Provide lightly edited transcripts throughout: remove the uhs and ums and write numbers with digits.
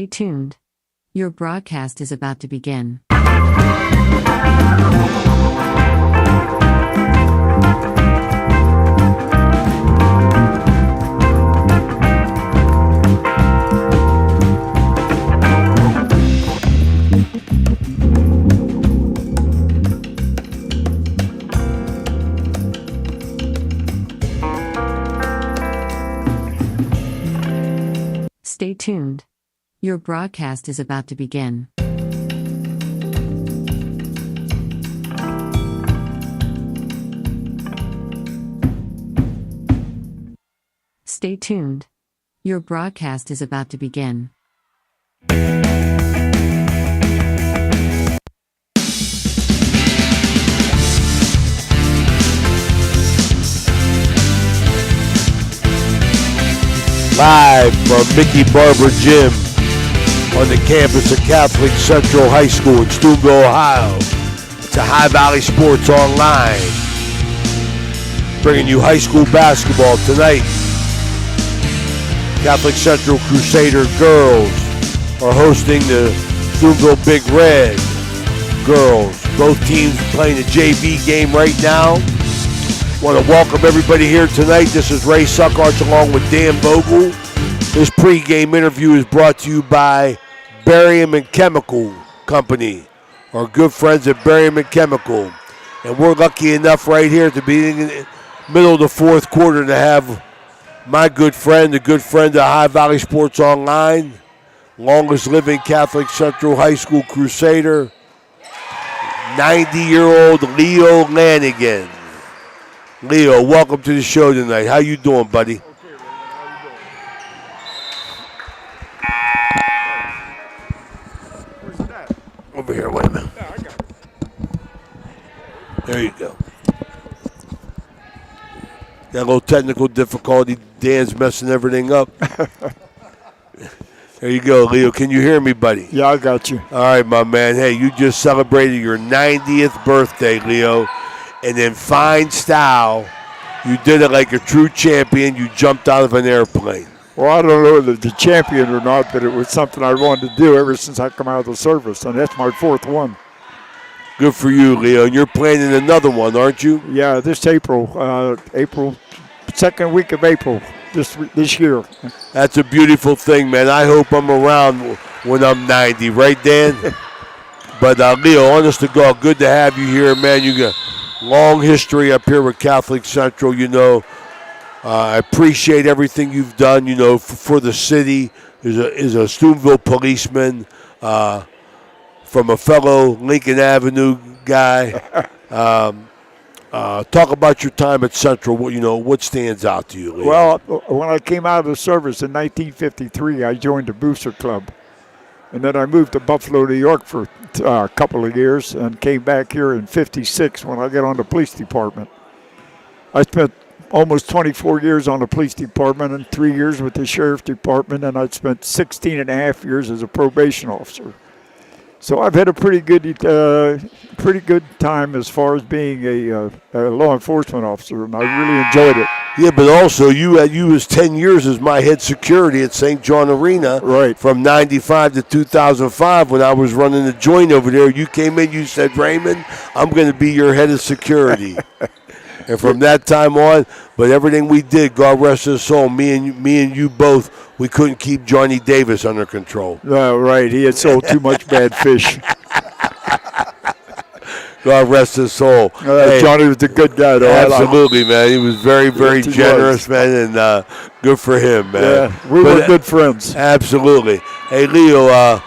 Stay tuned. Your broadcast is about to begin. Stay tuned. Your broadcast is about to begin. Stay tuned. Your broadcast is about to begin. Live from Mickey Barber Gym on the campus of Catholic Central High School in Steubenville, Ohio. It's a High Valley Sports Online, bringing you high school basketball tonight. Catholic Central Crusader girls are hosting the Steubenville Big Red girls. Both teams playing a JV game right now. Want to welcome everybody here tonight. This is Ray Suckarts along with Dan Vogel. This pregame interview is brought to you by Barium and Chemical Company, our good friends at Barium and Chemical. And we're lucky enough right here at the middle of the fourth quarter to have my good friend, the good friend of High Valley Sports Online, longest living Catholic Central High School Crusader, 90-year-old Leo Lanigan. Leo, welcome to the show tonight. How you doing, buddy? Okay, Ray. How you doing? Where's it at? Over here, wait a minute. Yeah, I got it. There you go. Got a little technical difficulty. Dan's messing everything up. There you go, Leo. Can you hear me, buddy? Yeah, I got you. All right, my man. Hey, you just celebrated your 90th birthday, Leo. And in fine style, you did it like a true champion. You jumped out of an airplane. Well, I don't know whether the champion or not, but it was something I wanted to do ever since I come out of the service, and that's my fourth one. Good for you, Leo. And you're planning another one, aren't you? Yeah, this April, second week of April this year. That's a beautiful thing, man. I hope I'm around when I'm 90, right, Dan? But, Leo, honest to God, good to have you here, man. You got long history up here with Catholic Central, you know. I appreciate everything you've done, you know, for the city. Is a Steubenville policeman, from a fellow Lincoln Avenue guy. Talk about your time at Central. You know, what stands out to you, Leo? Well, when I came out of the service in 1953, I joined the Booster Club. And then I moved to Buffalo, New York for a couple of years and came back here in 56 when I got on the police department. I spent almost 24 years on the police department and 3 years with the sheriff's department, and I spent 16 and a half years as a probation officer. So I've had a pretty good time as far as being a law enforcement officer, and I really enjoyed it. Yeah, but also you was 10 years as my head security at St. John Arena. Right. From 95 to 2005 when I was running the joint over there. You came in, you said, Raymond, I'm going to be your head of security. And from that time on, but everything we did, God rest his soul, me and you both, we couldn't keep Johnny Davis under control. Right, he had sold too much bad fish. God rest his soul. Hey, Johnny was a good guy, though. Absolutely, man. He was very, very generous, man, and good for him, man. Yeah, we were good friends. Absolutely. Hey, Leo,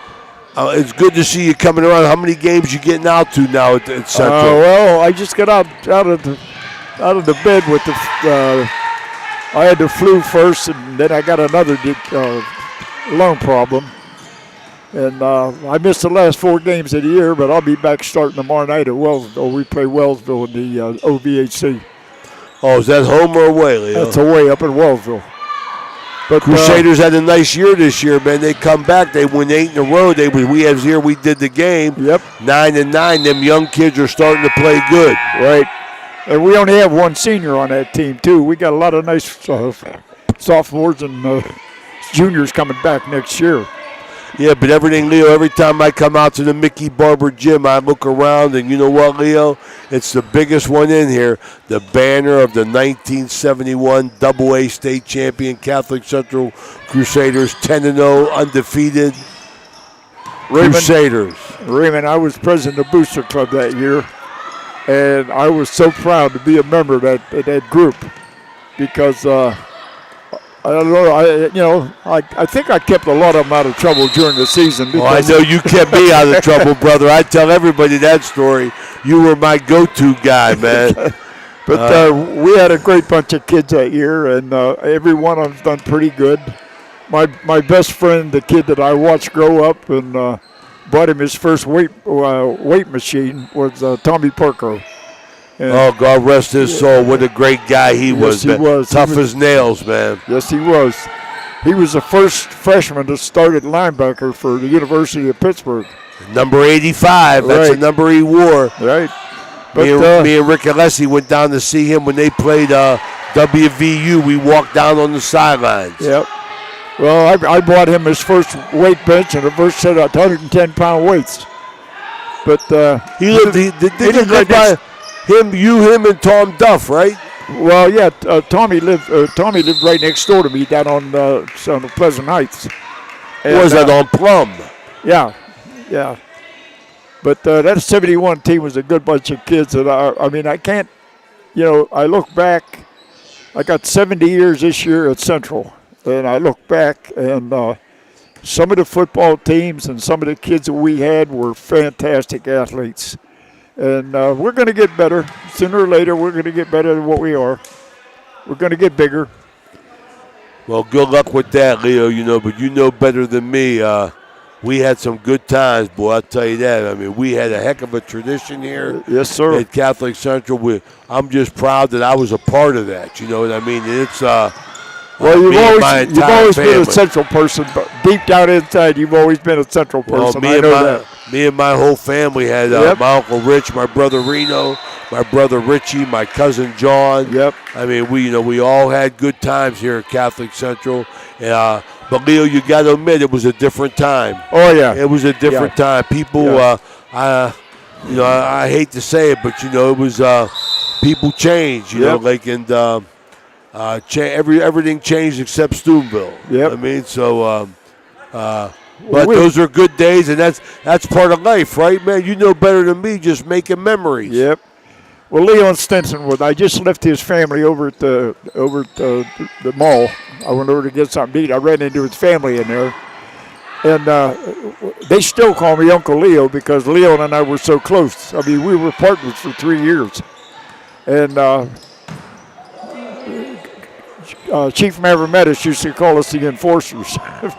it's good to see you coming around. How many games you getting out to now at Central? Well, I just got out of the bed with the. I had the flu first, and then I got another lung problem. And I missed the last 4 games of the year, but I'll be back starting tomorrow night at Wellsville. We play Wellsville in the OVHC. Oh, is that home or away, Leo? That's away up in Wellsville. But Crusaders had a nice year this year, man. They come back. They win 8 in a row. We did the game. Yep. 9-9. Them young kids are starting to play good. Right. And we only have one senior on that team, too. We got a lot of nice sophomores and juniors coming back next year. Yeah, but everything, Leo, every time I come out to the Mickey Barber gym, I look around, and you know what, Leo? It's the biggest one in here, the banner of the 1971 AA state champion Catholic Central Crusaders, 10-0, undefeated Crusaders. Raymond, I was president of Booster Club that year, and I was so proud to be a member of that group because I don't know. I think I kept a lot of them out of trouble during the season. I know you kept me out of trouble, brother. I tell everybody that story. You were my go-to guy, man. But we had a great bunch of kids that year, and every one of them's done pretty good. My best friend, the kid that I watched grow up and bought him his first weight machine, was Tommy Porco. And God rest his soul. What a great guy he was. He was. Tough as nails, man. Yes, he was. He was the first freshman to start at linebacker for the University of Pittsburgh. Number 85. That's the number he wore. Right. But me and Rick Alessi went down to see him when they played WVU. We walked down on the sidelines. Yep. Well, I bought him his first weight bench and a first set of 110-pound weights. But he lived by him and Tom Duff, right? Well, yeah. Tommy lived right next door to me down on Pleasant Heights. And, was that on Plum? Yeah. But that 71 team was a good bunch of kids. And I can't, I look back. I got 70 years this year at Central. And I look back, and some of the football teams and some of the kids that we had were fantastic athletes. And we're going to get better. Sooner or later, we're going to get better than what we are. We're going to get bigger. Well, good luck with that, Leo, but you know better than me. We had some good times, boy, I'll tell you that. I mean, we had a heck of a tradition here. Yes, sir. At Catholic Central. I'm just proud that I was a part of that, you know what I mean? It's well, you've always been a Central person, but deep down inside, you've always been a Central person. Me and my whole family had my Uncle Rich, my brother Reno, my brother Richie, my cousin John. Yep. I mean, we all had good times here at Catholic Central. But Leo, you got to admit, it was a different time. Oh yeah, it was a different time. People, I hate to say it, but it was people changed. Everything changed except Steubenville. Yep. I mean, so. But those are good days, and that's part of life, right, man? You know better than me, just making memories. Yep. Well, Leo Stinson I just left his family over at the mall. I went over to get something to eat. I ran into his family in there, and they still call me Uncle Leo because Leo and I were so close. I mean, we were partners for 3 years, and Chief Mavrometis used to call us the Enforcers.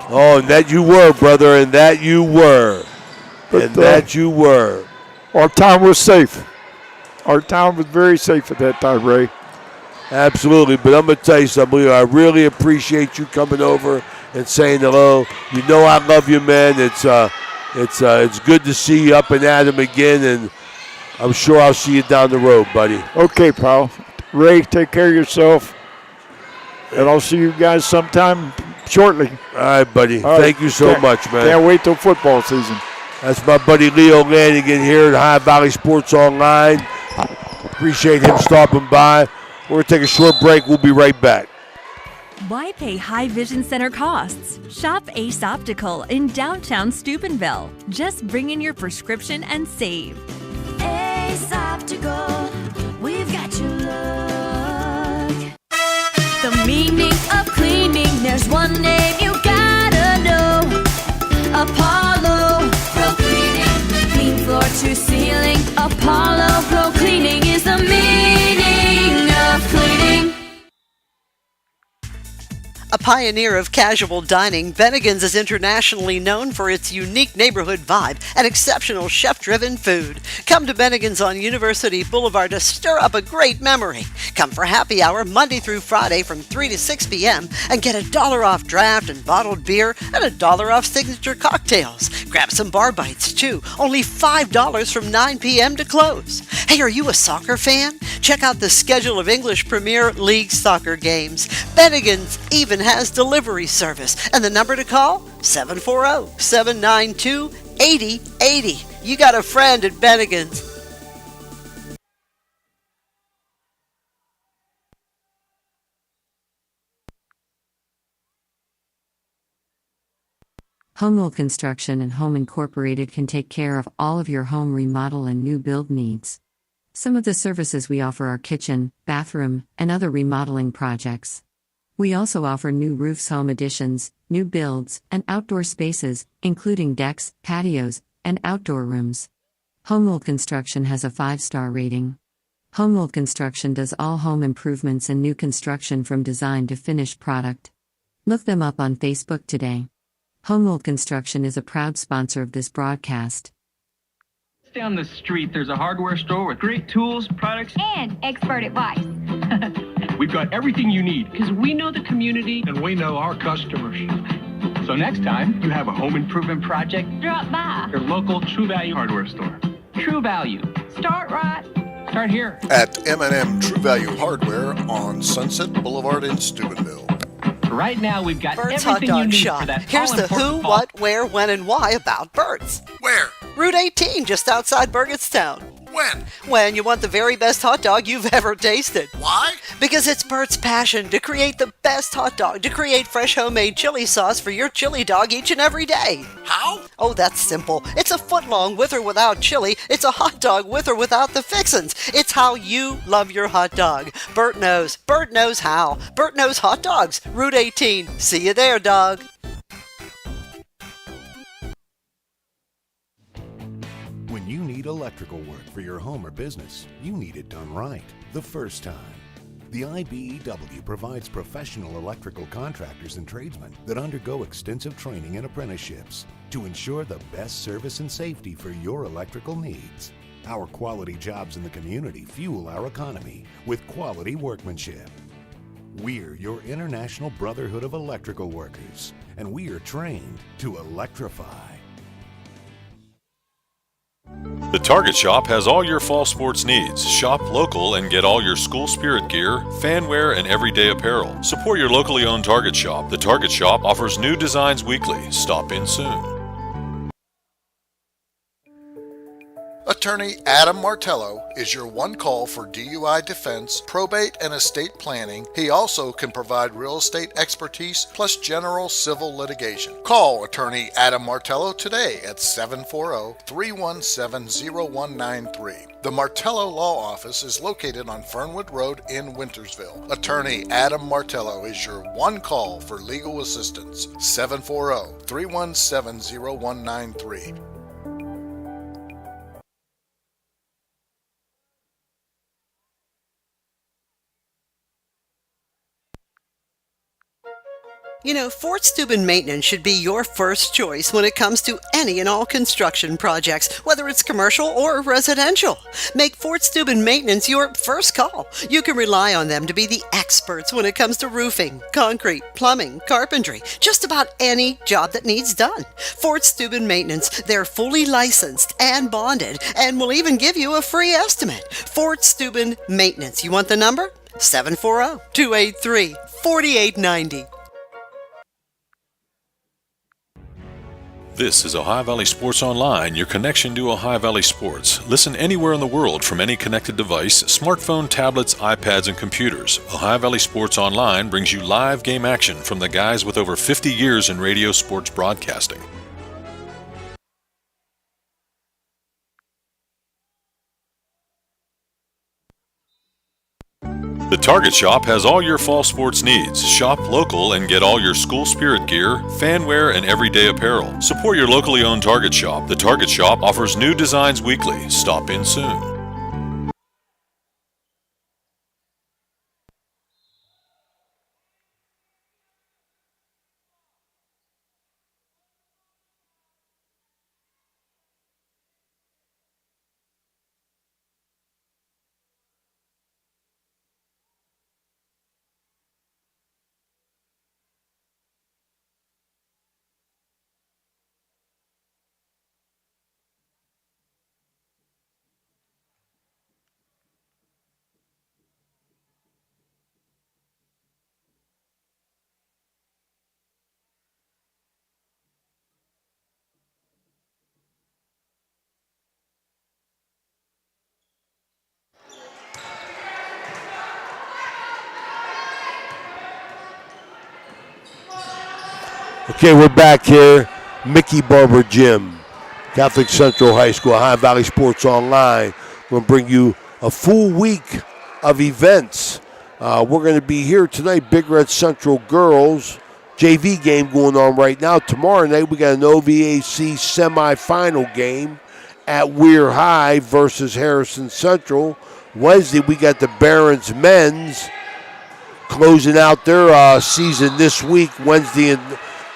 Oh, and that you were, brother, and that you were. Our town was safe. Our town was very safe at that time, Ray. Absolutely, but I'm going to tell you something, Leo. I really appreciate you coming over and saying hello. You know I love you, man. It's good to see you up and at 'em again, and I'm sure I'll see you down the road, buddy. Okay, pal. Ray, take care of yourself. And I'll see you guys sometime shortly. All right, buddy. Thank you so much, man. Can't wait till football season. That's my buddy Leo Lanigan here at High Valley Sports Online. Appreciate him stopping by. We're going to take a short break. We'll be right back. Why pay high vision center costs? Shop Ace Optical in downtown Steubenville. Just bring in your prescription and save. Ace Optical, we've got your look. The meaning of cleaning, there's one name you gotta know. Apollo Pro Cleaning. Clean floor to ceiling. Apollo Pro Cleaning is the meaning of cleaning. A pioneer of casual dining, Bennigan's is internationally known for its unique neighborhood vibe and exceptional chef-driven food. Come to Bennigan's on University Boulevard to stir up a great memory. Come for happy hour Monday through Friday from 3 to 6 p.m. and get $1 off draft and bottled beer and $1 off signature cocktails. Grab some bar bites too, only $5 from 9 p.m. to close. Hey, are you a soccer fan? Check out the schedule of English Premier League soccer games. Bennigan's even has has delivery service. And the number to call? 740-792-8080. You got a friend at Bennigan's. Homewood Construction and Home Incorporated can take care of all of your home remodel and new build needs. Some of the services we offer are kitchen, bathroom, and other remodeling projects. We also offer new roofs, home additions, new builds, and outdoor spaces, including decks, patios, and outdoor rooms. Homewood Construction has a 5-star rating. Homewood Construction does all home improvements and new construction from design to finished product. Look them up on Facebook today. Homewood Construction is a proud sponsor of this broadcast. Down the street, there's a hardware store with great tools, products, and expert advice. We've got everything you need because we know the community and we know our customers. So next time you have a home improvement project, Drop by. your local True Value hardware store. True Value. Start right. Start here. At M&M True Value Hardware on Sunset Boulevard in Steubenville. Right now, we've got Bert's Hot everything you Dog need Shop. for that Here's the who, all-important fall. what, where, when, and why about Bert's. Where? Route 18, just outside Burgettstown. When? When you want the very best hot dog you've ever tasted. Why? Because it's Bert's passion to create the best hot dog, to create fresh homemade chili sauce for your chili dog each and every day. How? Oh, that's simple. It's a foot long with or without chili. It's a hot dog with or without the fixins. It's how you love your hot dog. Bert knows. Bert knows how. Bert knows hot dogs. Route 18. See you there, dog. When you need electrical work for your home or business, you need it done right the first time. The IBEW provides professional electrical contractors and tradesmen that undergo extensive training and apprenticeships to ensure the best service and safety for your electrical needs. Our quality jobs in the community fuel our economy with quality workmanship. We're your International Brotherhood of Electrical Workers, and we are trained to electrify. The Target Shop has all your fall sports needs. Shop local and get all your school spirit gear, fanwear, and everyday apparel. Support your locally owned Target Shop. The Target Shop offers new designs weekly. Stop in soon. Attorney Adam Martello is your one call for DUI defense, probate, and estate planning. He also can provide real estate expertise plus general civil litigation. Call Attorney Adam Martello today at 740-317-0193. The Martello Law Office is located on Fernwood Road in Wintersville. Attorney Adam Martello is your one call for legal assistance. 740-317-0193. You know, Fort Steuben Maintenance should be your first choice when it comes to any and all construction projects, whether it's commercial or residential. Make Fort Steuben Maintenance your first call. You can rely on them to be the experts when it comes to roofing, concrete, plumbing, carpentry, just about any job that needs done. Fort Steuben Maintenance, they're fully licensed and bonded and will even give you a free estimate. Fort Steuben Maintenance. You want the number? 740-283-4890. This is Ohio Valley Sports Online, your connection to Ohio Valley sports. Listen anywhere in the world from any connected device, smartphone, tablets, iPads, and computers. Ohio Valley Sports Online brings you live game action from the guys with over 50 years in radio sports broadcasting. The Target Shop has all your fall sports needs. Shop local and get all your school spirit gear, fanwear, and everyday apparel. Support your locally owned Target Shop. The Target Shop offers new designs weekly. Stop in soon. Okay, we're back here. Mickey Barber Gym, Catholic Central High School, Ohio Valley Sports Online. We're going to bring you a full week of events. We're going to be here tonight, Big Red Central Girls JV game going on right now. Tomorrow night, we got an OVAC semifinal game at Weir High versus Harrison Central. Wednesday, we got the Barons men's closing out their season this week, Wednesday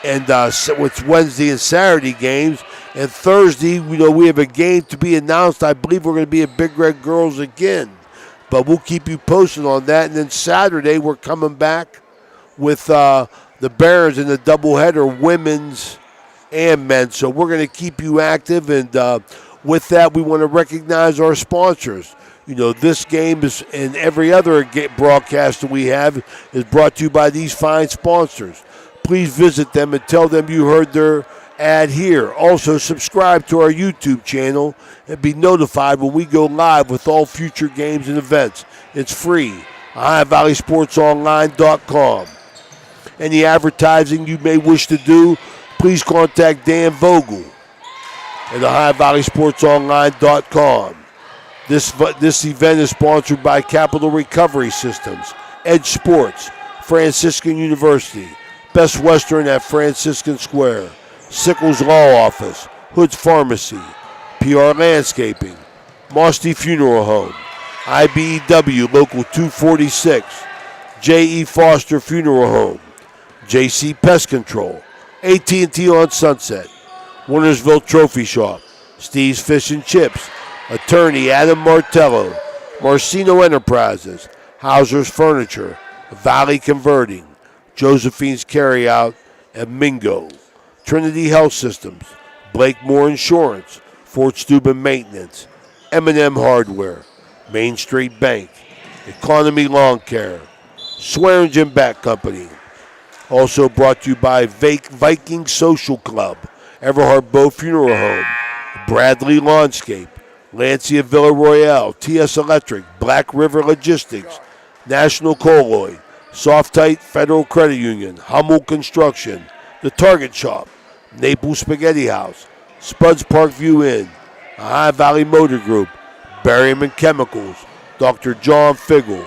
and it's Wednesday and Saturday games. And Thursday, we have a game to be announced. I believe we're going to be at Big Red Girls again. But we'll keep you posted on that. And then Saturday, we're coming back with the Barons in the doubleheader, women's and men's. So we're going to keep you active. And with that, we want to recognize our sponsors. This game is, and every other broadcast that we have is brought to you by these fine sponsors. Please visit them and tell them you heard their ad here. Also, subscribe to our YouTube channel and be notified when we go live with all future games and events. It's free. OhioValleySportsOnline.com. Any advertising you may wish to do, please contact Dan Vogel at OhioValleySportsOnline.com. This event is sponsored by Capital Recovery Systems, Edge Sports, Franciscan University, Best Western at Franciscan Square, Sickles Law Office, Hood's Pharmacy, PR Landscaping, Mosty Funeral Home, IBEW Local 246, J.E. Foster Funeral Home, J.C. Pest Control, AT&T on Sunset, Wintersville Trophy Shop, Steve's Fish and Chips, Attorney Adam Martello, Marcino Enterprises, Hauser's Furniture, Valley Converting, Josephine's Carryout, and Mingo, Trinity Health Systems, Blakemore Insurance, Fort Steuben Maintenance, M&M Hardware, Main Street Bank, Economy Lawn Care, Swearingen Bat Company. Also brought to you by Viking Social Club, Everhard Bow Funeral Home, Bradley Lawnscape, Lancia Villa Royale, TS Electric, Black River Logistics, National Colloid, Soft-Tite Federal Credit Union, Hummel Construction, The Target Shop, Naples Spaghetti House, Spuds Parkview Inn, Ohio Valley Motor Group, Berryman Chemicals, Dr. John Figgle,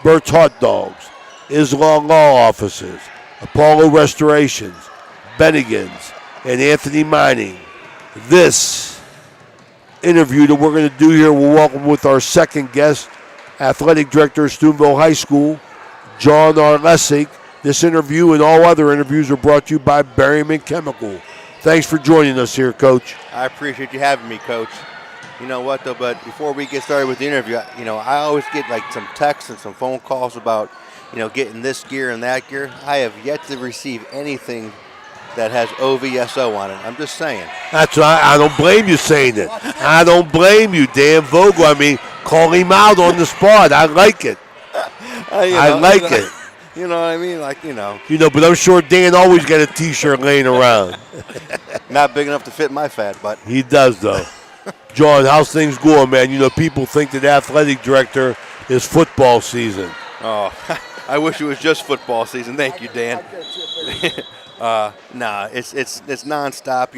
Bert's Hot Dogs, Islam Law Offices, Apollo Restorations, Bennigan's, and Anthony Mining. This interview that we're going to do here, we'll welcome with our second guest, Athletic Director of Steubenville High School, John R. Lessig. This interview and all other interviews are brought to you by Berryman Chemical. Thanks for joining us here, Coach. I appreciate you having me, Coach. You know what, though, but before we get started with the interview, I always get some texts and some phone calls about, getting this gear and that gear. I have yet to receive anything that has OVSO on it. I'm just saying. That's right. I don't blame you saying it. I don't blame you, Dan Vogel. Call him out on the spot. I like it. I like it. You know what I mean? But I'm sure Dan always got a T-shirt laying around. Not big enough to fit my fat butt. He does, though. John, how's things going, man? People think that athletic director is football season. Oh, I wish it was just football season. Thank you, Dan. Nah, it's nonstop.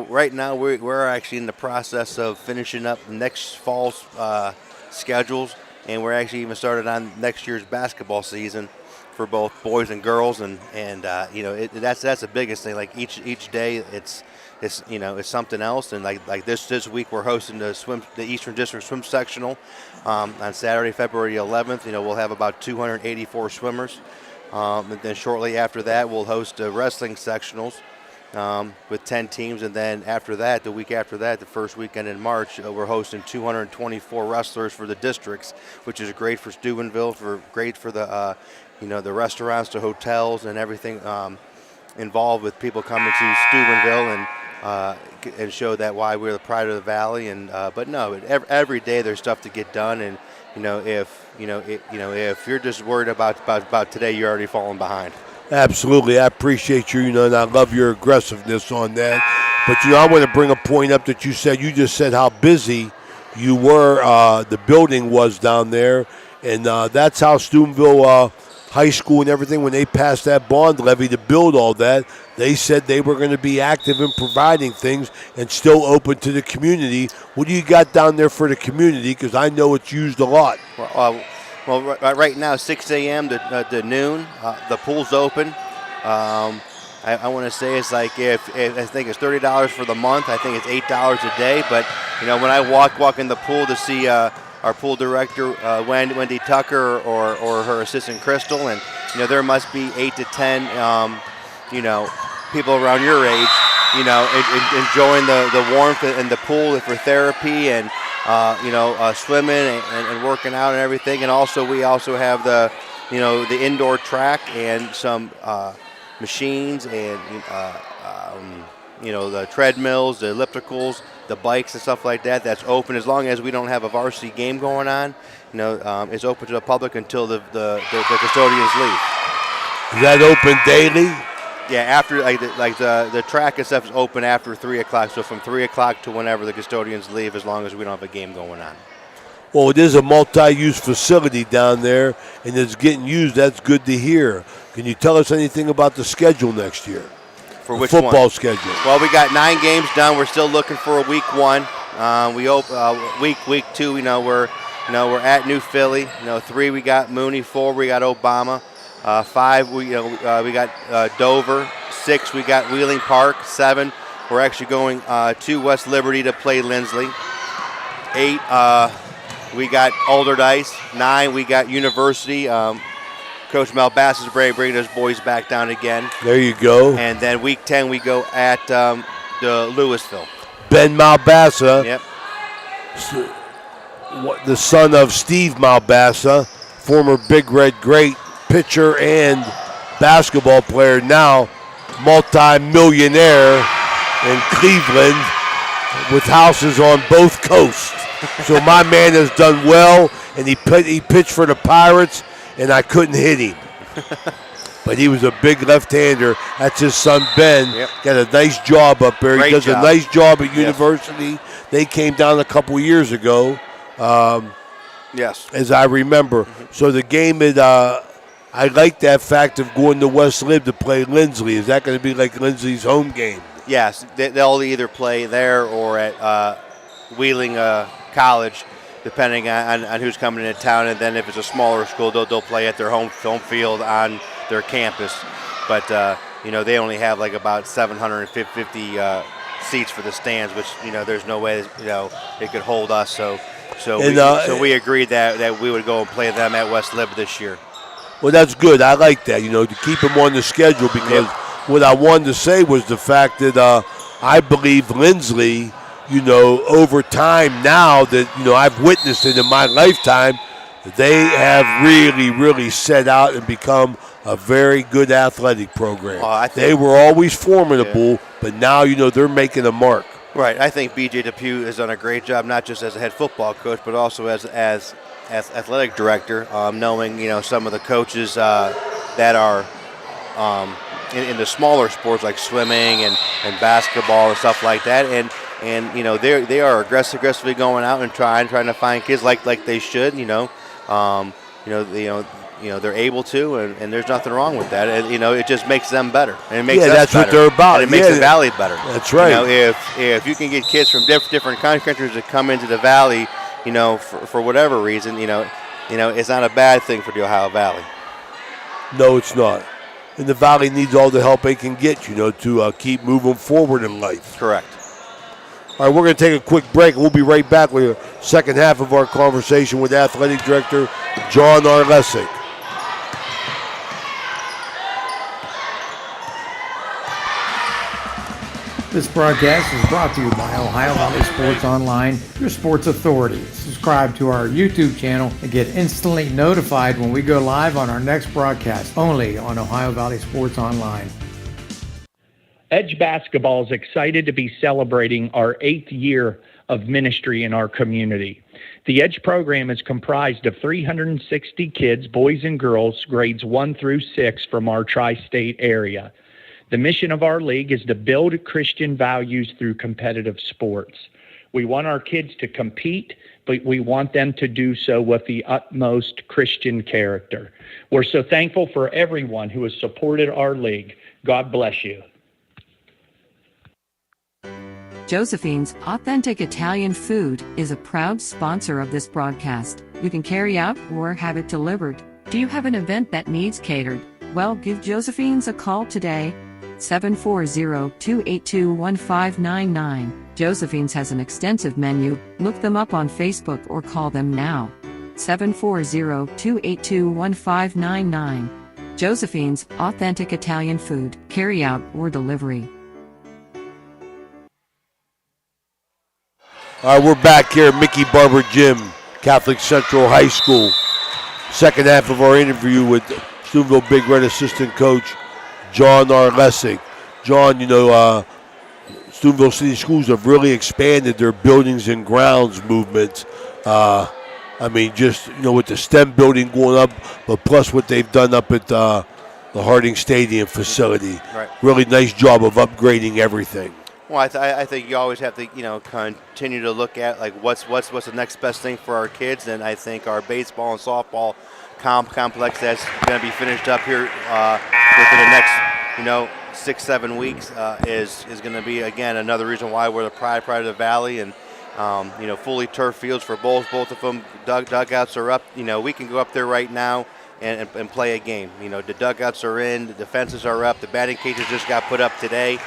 Right now we're actually in the process of finishing up next fall's schedules, and we're actually even started on next year's basketball season for both boys and girls, and that's the biggest thing. Like each day, it's something else. And like this week we're hosting the Eastern District Swim Sectional on Saturday, February 11th. We'll have about 284 swimmers. And then shortly after that, we'll host the wrestling sectionals with 10 teams. And then after that, the week after that, the first weekend in March, we're hosting 224 wrestlers for the districts, which is great for Steubenville, great for the the restaurants, the hotels, and everything involved with people coming to Steubenville and show that why we're the pride of the valley. And but no, every day there's stuff to get done. And if you're just worried about today, you're already falling behind. Absolutely, I appreciate you, and I love your aggressiveness on that. But I want to bring a point up that you just said how busy you were, the building was down there, and that's how Steubenville high school and everything, when they passed that bond levy to build all that, they said they were going to be active in providing things and still open to the community. What do you got down there for the community? Because I know it's used a lot. Well, right now, 6 a.m. to noon, the pool's open. I want to say it's like if I think it's $30 for the month. I think it's $8 a day. But when I walk in the pool to see our pool director Wendy Tucker or her assistant Crystal, and there must be 8 to 10 people around your age, enjoying the warmth in the pool for therapy and swimming and working out and everything. And also we also have the indoor track and some machines and the treadmills, the ellipticals, the bikes and stuff like that. That's open as long as we don't have a varsity game going on. It's open to the public until the custodians leave. Is that open daily? Yeah, after the track and stuff is open after 3 o'clock. So from 3 o'clock to whenever the custodians leave, as long as we don't have a game going on. Well, it is a multi-use facility down there, and it's getting used. That's good to hear. Can you tell us anything about the schedule next year? For which football one? Schedule. Well, we got 9 games done. We're still looking for a week 1. Week 2. We're at New Philly. 3 we got Mooney. 4 we got Obama. 5 we got Dover. 6 we got Wheeling Park. 7 we're actually going to West Liberty to play Lindsley. 8 we got Alderdice. 9 we got University. Coach Malbass is bringing those boys back down again. There you go. And then week 10 we go at the Louisville. Ben Malbassa. Yep. The son of Steve Malbassa, former Big Red great pitcher and basketball player, now multi-millionaire in Cleveland with houses on both coasts. So my man has done well, and he pitched for the Pirates, and I couldn't hit him. But he was a big left-hander. That's his son, Ben. Yep. Got a nice job up there. Great he does job. a nice job at University. Yes. They came down a couple years ago. Yes. As I remember. Mm-hmm. So the game is, I like that fact of going to West Lib to play Lindsley. Is that going to be like Lindsley's home game? Yes. They'll either play there or at Wheeling College, depending on who's coming into town. And then if it's a smaller school, they'll play at their home field on their campus. But, they only have like about 750 seats for the stands, which, there's no way, it could hold us. So we agreed that we would go and play them at West Lib this year. Well, that's good. I like that, to keep them on the schedule, because what I wanted to say was the fact that I believe Lindsley, over time now that, I've witnessed it in my lifetime, they have really, really set out and become a very good athletic program. They were always formidable, but now, they're making a mark. Right. I think B.J. Depew has done a great job, not just as a head football coach, but also as athletic director, knowing, some of the coaches that are in the smaller sports like swimming and basketball and stuff like that. And they are aggressively going out and trying to find kids like they should. They're able to, and there's nothing wrong with that. And, it just makes them better, and it makes us that's better. what they're about. And it makes the Valley better. That's right. If you can get kids from different countries to come into the Valley, for whatever reason, it's not a bad thing for the Ohio Valley. No, it's not. And the Valley needs all the help they can get, to keep moving forward in life. Correct. All right, we're going to take a quick break. We'll be right back with the second half of our conversation with Athletic Director John Arlesic. This broadcast is brought to you by Ohio Valley Sports Online, your sports authority. Subscribe to our YouTube channel and get instantly notified when we go live on our next broadcast, only on Ohio Valley Sports Online. Edge Basketball is excited to be celebrating our 8th year of ministry in our community. The Edge program is comprised of 360 kids, boys and girls, grades 1 through 6 from our tri-state area. The mission of our league is to build Christian values through competitive sports. We want our kids to compete, but we want them to do so with the utmost Christian character. We're so thankful for everyone who has supported our league. God bless you. Josephine's Authentic Italian Food is a proud sponsor of this broadcast. You can carry out or have it delivered. Do you have an event that needs catered? Well, give Josephine's a call today. 740-282-1599. Josephine's has an extensive menu. Look them up on Facebook or call them now. 740-282-1599. Josephine's Authentic Italian Food, carry out or delivery. All right, we're back here at Mickey Barber Gym, Catholic Central High School. Second half of our interview with Steubenville Big Red assistant coach John R. Lessig. John, Steubenville City Schools have really expanded their buildings and grounds movement. With the STEM building going up, but plus what they've done up at the Harding Stadium facility. Right. Really nice job of upgrading everything. Well, I think you always have to, continue to look at like what's the next best thing for our kids, and I think our baseball and softball complex that's going to be finished up here within the next, 6-7 weeks is going to be again another reason why we're the pride of the valley, and fully turf fields for both of them. Dugouts are up. We can go up there right now and play a game. The dugouts are in, the fences are up, the batting cages just got put up today.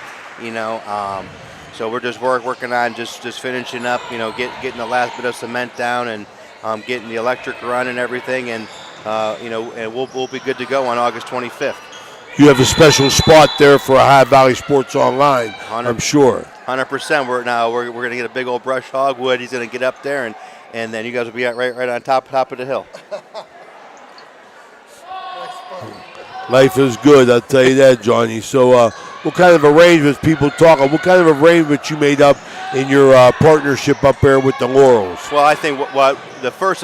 So we're just working on just finishing up, getting the last bit of cement down and getting the electric run and everything, and and we'll be good to go on August 25th. You have a special spot there for Ohio Valley Sports Online, I'm sure. 100%. We're going to get a big old brush hogwood. He's going to get up there, and then you guys will be right on top of the hill. Life is good, I'll tell you that, Johnny. So what kind of arrangements people talking? What kind of arrangements you made up in your partnership up there with the Laurels? Well, I think what the first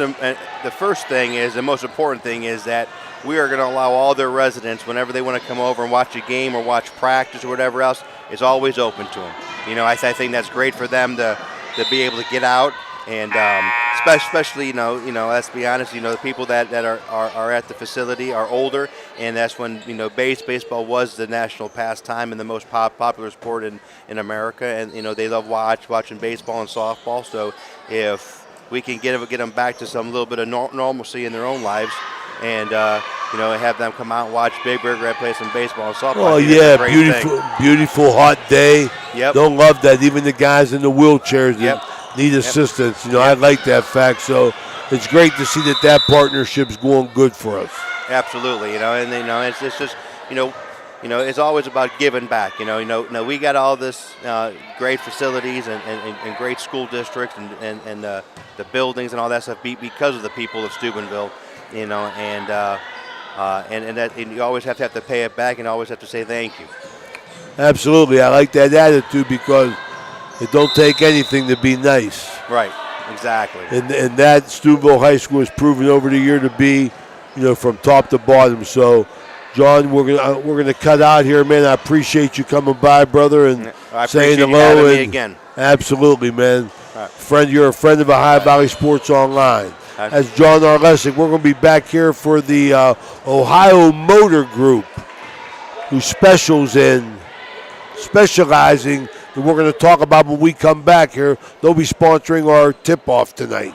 thing is, the most important thing is that we are going to allow all their residents, whenever they want to come over and watch a game or watch practice or whatever else, it's always open to them. I think that's great for them to be able to get out. And especially, let's be honest, the people that are at the facility are older, and that's when, baseball was the national pastime and the most popular sport in America, and, they love watching baseball and softball. So if we can get them back to some little bit of normalcy in their own lives, and, have them come out and watch Big Red play some baseball and softball. Oh, yeah, beautiful hot day. Yep. Don't love that. Even the guys in the wheelchairs need assistance. I like that fact. So it's great to see that partnership's going good for us. Absolutely, and it's just, it's always about giving back. We got all this great facilities and great school districts and the buildings and all that stuff because of the people of Steubenville, and you always have to pay it back and always have to say thank you. Absolutely, I like that attitude because it don't take anything to be nice. Right, exactly. And that Steubenville High School has proven over the year to be, from top to bottom. So, John, we're gonna cut out here, man. I appreciate you coming by, brother, and saying hello. Me again. Absolutely, man. Right. You're a friend of Ohio Valley Sports Online. As John R. Lessig, we're going to be back here for the Ohio Motor Group, who specializing, and we're going to talk about when we come back here. They'll be sponsoring our tip-off tonight.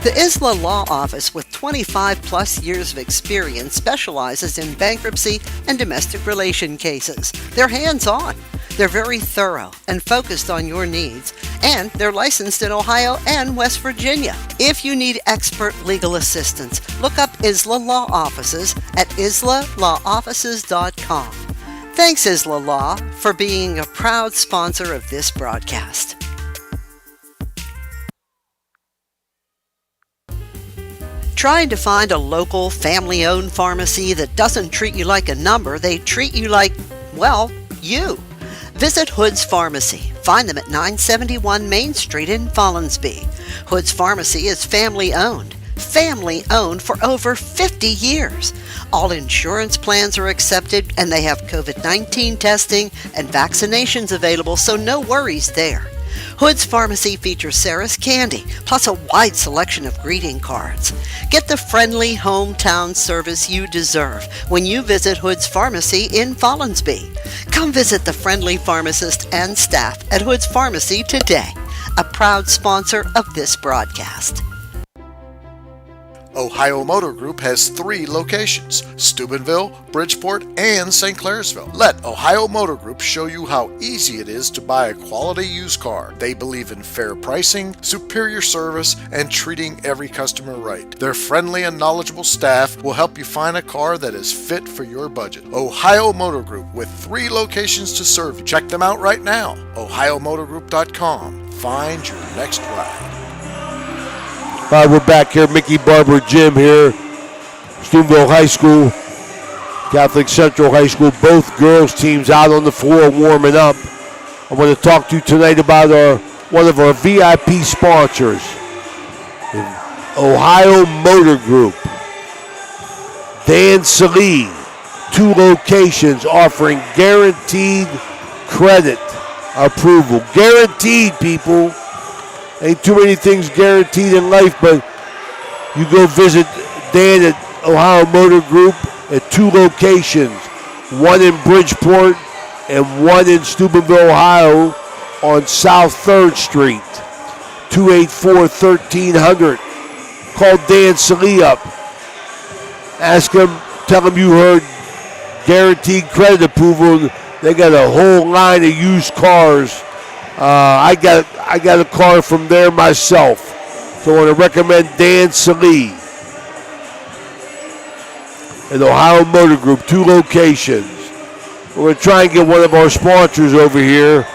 The Isla Law Office, with 25 plus years of experience, specializes in bankruptcy and domestic relation cases. They're hands-on. They're very thorough and focused on your needs, and they're licensed in Ohio and West Virginia. If you need expert legal assistance, look up Isla Law Offices at islalawoffices.com. Thanks, Isla Law, for being a proud sponsor of this broadcast. Trying to find a local, family-owned pharmacy that doesn't treat you like a number, they treat you like, well, you. Visit Hood's Pharmacy. Find them at 971 Main Street in Follinsby. Hood's Pharmacy is family-owned. family owned for over 50 years. All insurance plans are accepted, and they have COVID-19 testing and vaccinations available, so no worries there. Hood's Pharmacy features Sarah's Candy, plus a wide selection of greeting cards. Get the friendly hometown service you deserve when you visit Hood's Pharmacy in Follinsby. Come visit the friendly pharmacist and staff at Hood's Pharmacy today, a proud sponsor of this broadcast. Ohio Motor Group has 3 locations, Steubenville, Bridgeport, and St. Clairsville. Let Ohio Motor Group show you how easy it is to buy a quality used car. They believe in fair pricing, superior service, and treating every customer right. Their friendly and knowledgeable staff will help you find a car that is fit for your budget. Ohio Motor Group, with 3 locations to serve you. Check them out right now, ohiomotorgroup.com. Find your next ride. All right, we're back here. Mickey Barber Gym here. Steubenville High School, Catholic Central High School. Both girls teams out on the floor warming up. I want to talk to you tonight about one of our VIP sponsors, Ohio Motor Group. Dan Salee, 2 locations offering guaranteed credit approval. Guaranteed, people. Ain't too many things guaranteed in life, but you go visit Dan at Ohio Motor Group at 2 locations, one in Bridgeport and one in Steubenville, Ohio on South 3rd Street, 284-1300. Call Dan Salee up. Ask him, tell him you heard guaranteed credit approval. They got a whole line of used cars. I got a car from there myself, so I want to recommend Dan Salee at Ohio Motor Group, 2 locations. We're going to try and get one of our sponsors over here.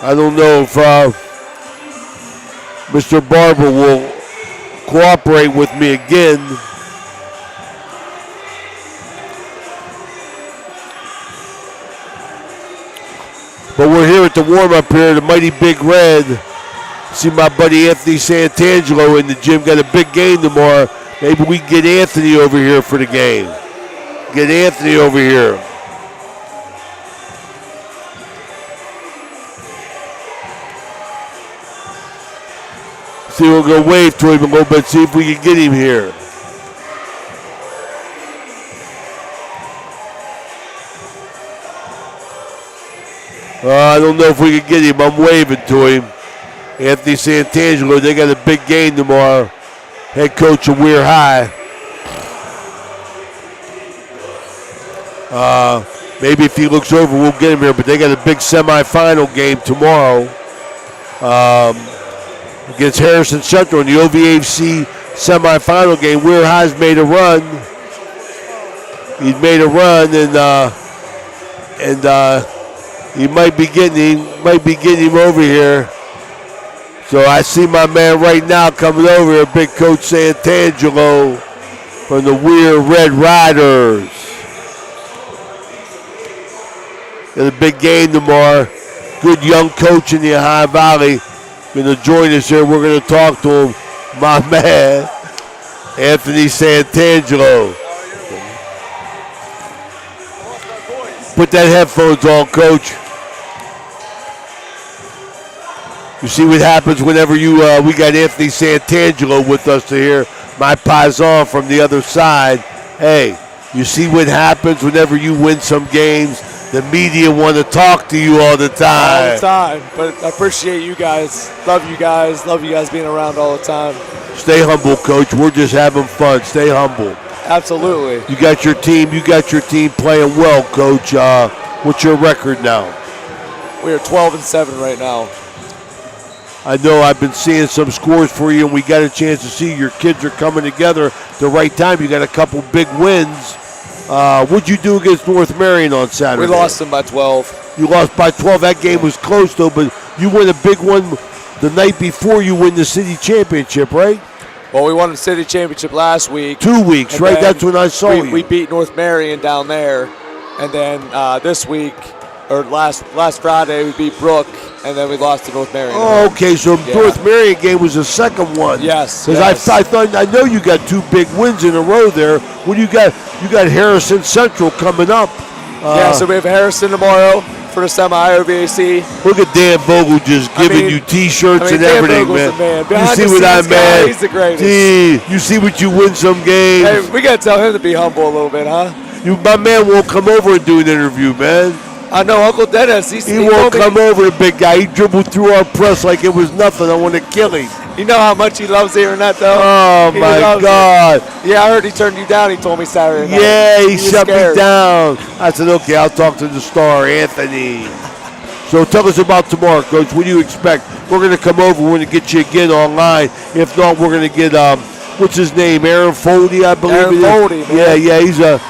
I don't know if Mr. Barber will cooperate with me again. But we're here at the warm-up here, the Mighty Big Red. See my buddy Anthony Santangelo in the gym. Got a big game tomorrow. Maybe we can get Anthony over here for the game. Get Anthony over here. See, we're going to wave to him a little bit, see if we can get him here. I don't know if we can get him. I'm waving to him. Anthony Santangelo, they got a big game tomorrow. Head coach of Weir High. Maybe if he looks over, we'll get him here. But they got a big semifinal game tomorrow against Harrison Central in the OVHC semifinal game. Weir High's made a run. He's made a run, and he might be getting him over here. So I see my man right now coming over here, Big Coach Santangelo from the Weir Red Riders. Got a big game tomorrow. Good young coach in the Ohio Valley. Going to join us here. We're going to talk to him. My man, Anthony Santangelo. Put that headphones on, Coach. You see what happens whenever we got Anthony Santangelo with us to hear my paisan from the other side. Hey, you see what happens whenever you win some games? The media want to talk to you all the time. All the time, but I appreciate you guys. Love you guys. Love you guys being around all the time. Stay humble, Coach. We're just having fun. Stay humble. Absolutely. You got your team playing well, Coach. What's your record now? We are 12-7 right now. I know I've been seeing some scores for you, and we got a chance to see your kids are coming together at the right time. You got a couple big wins. What'd you do against North Marion on Saturday? We lost them by 12. You lost by 12. That game was close, though, but you win a big one the night before you win the city championship, right? Well, we won the city championship last week. 2 weeks, right? That's when I saw you. We beat North Marion down there, and then this week, or last Friday, we beat Brook and then we lost to North Marion. Oh, okay, so North Marion game was the second one. Yes. Because I know you got 2 big wins in a row there. When you got Harrison Central coming up. So we have Harrison tomorrow for the semi-OVAC. Look at Dan Vogel just giving you T-shirts and Dan everything, Vogel's man. the man. You see what I mean? He's the greatest. Gee, you see what you win some games. Hey, we got to tell him to be humble a little bit, huh? My man won't come over and do an interview, man. I know Uncle Dennis. He won't come over, the big guy. He dribbled through our press like it was nothing. I want to kill him. You know how much he loves hearing that, though? Oh, my God. Yeah, I heard he turned you down. He told me Saturday night. Yeah, he shut scared. me down. I said, okay, I'll talk to the star, Anthony. So tell us about tomorrow, Coach. What do you expect? We're going to come over. We're going to get you again online. If not, we're going to get, what's his name? Aaron Foldy, I believe Aaron it is. Foldy, man. Yeah, he's a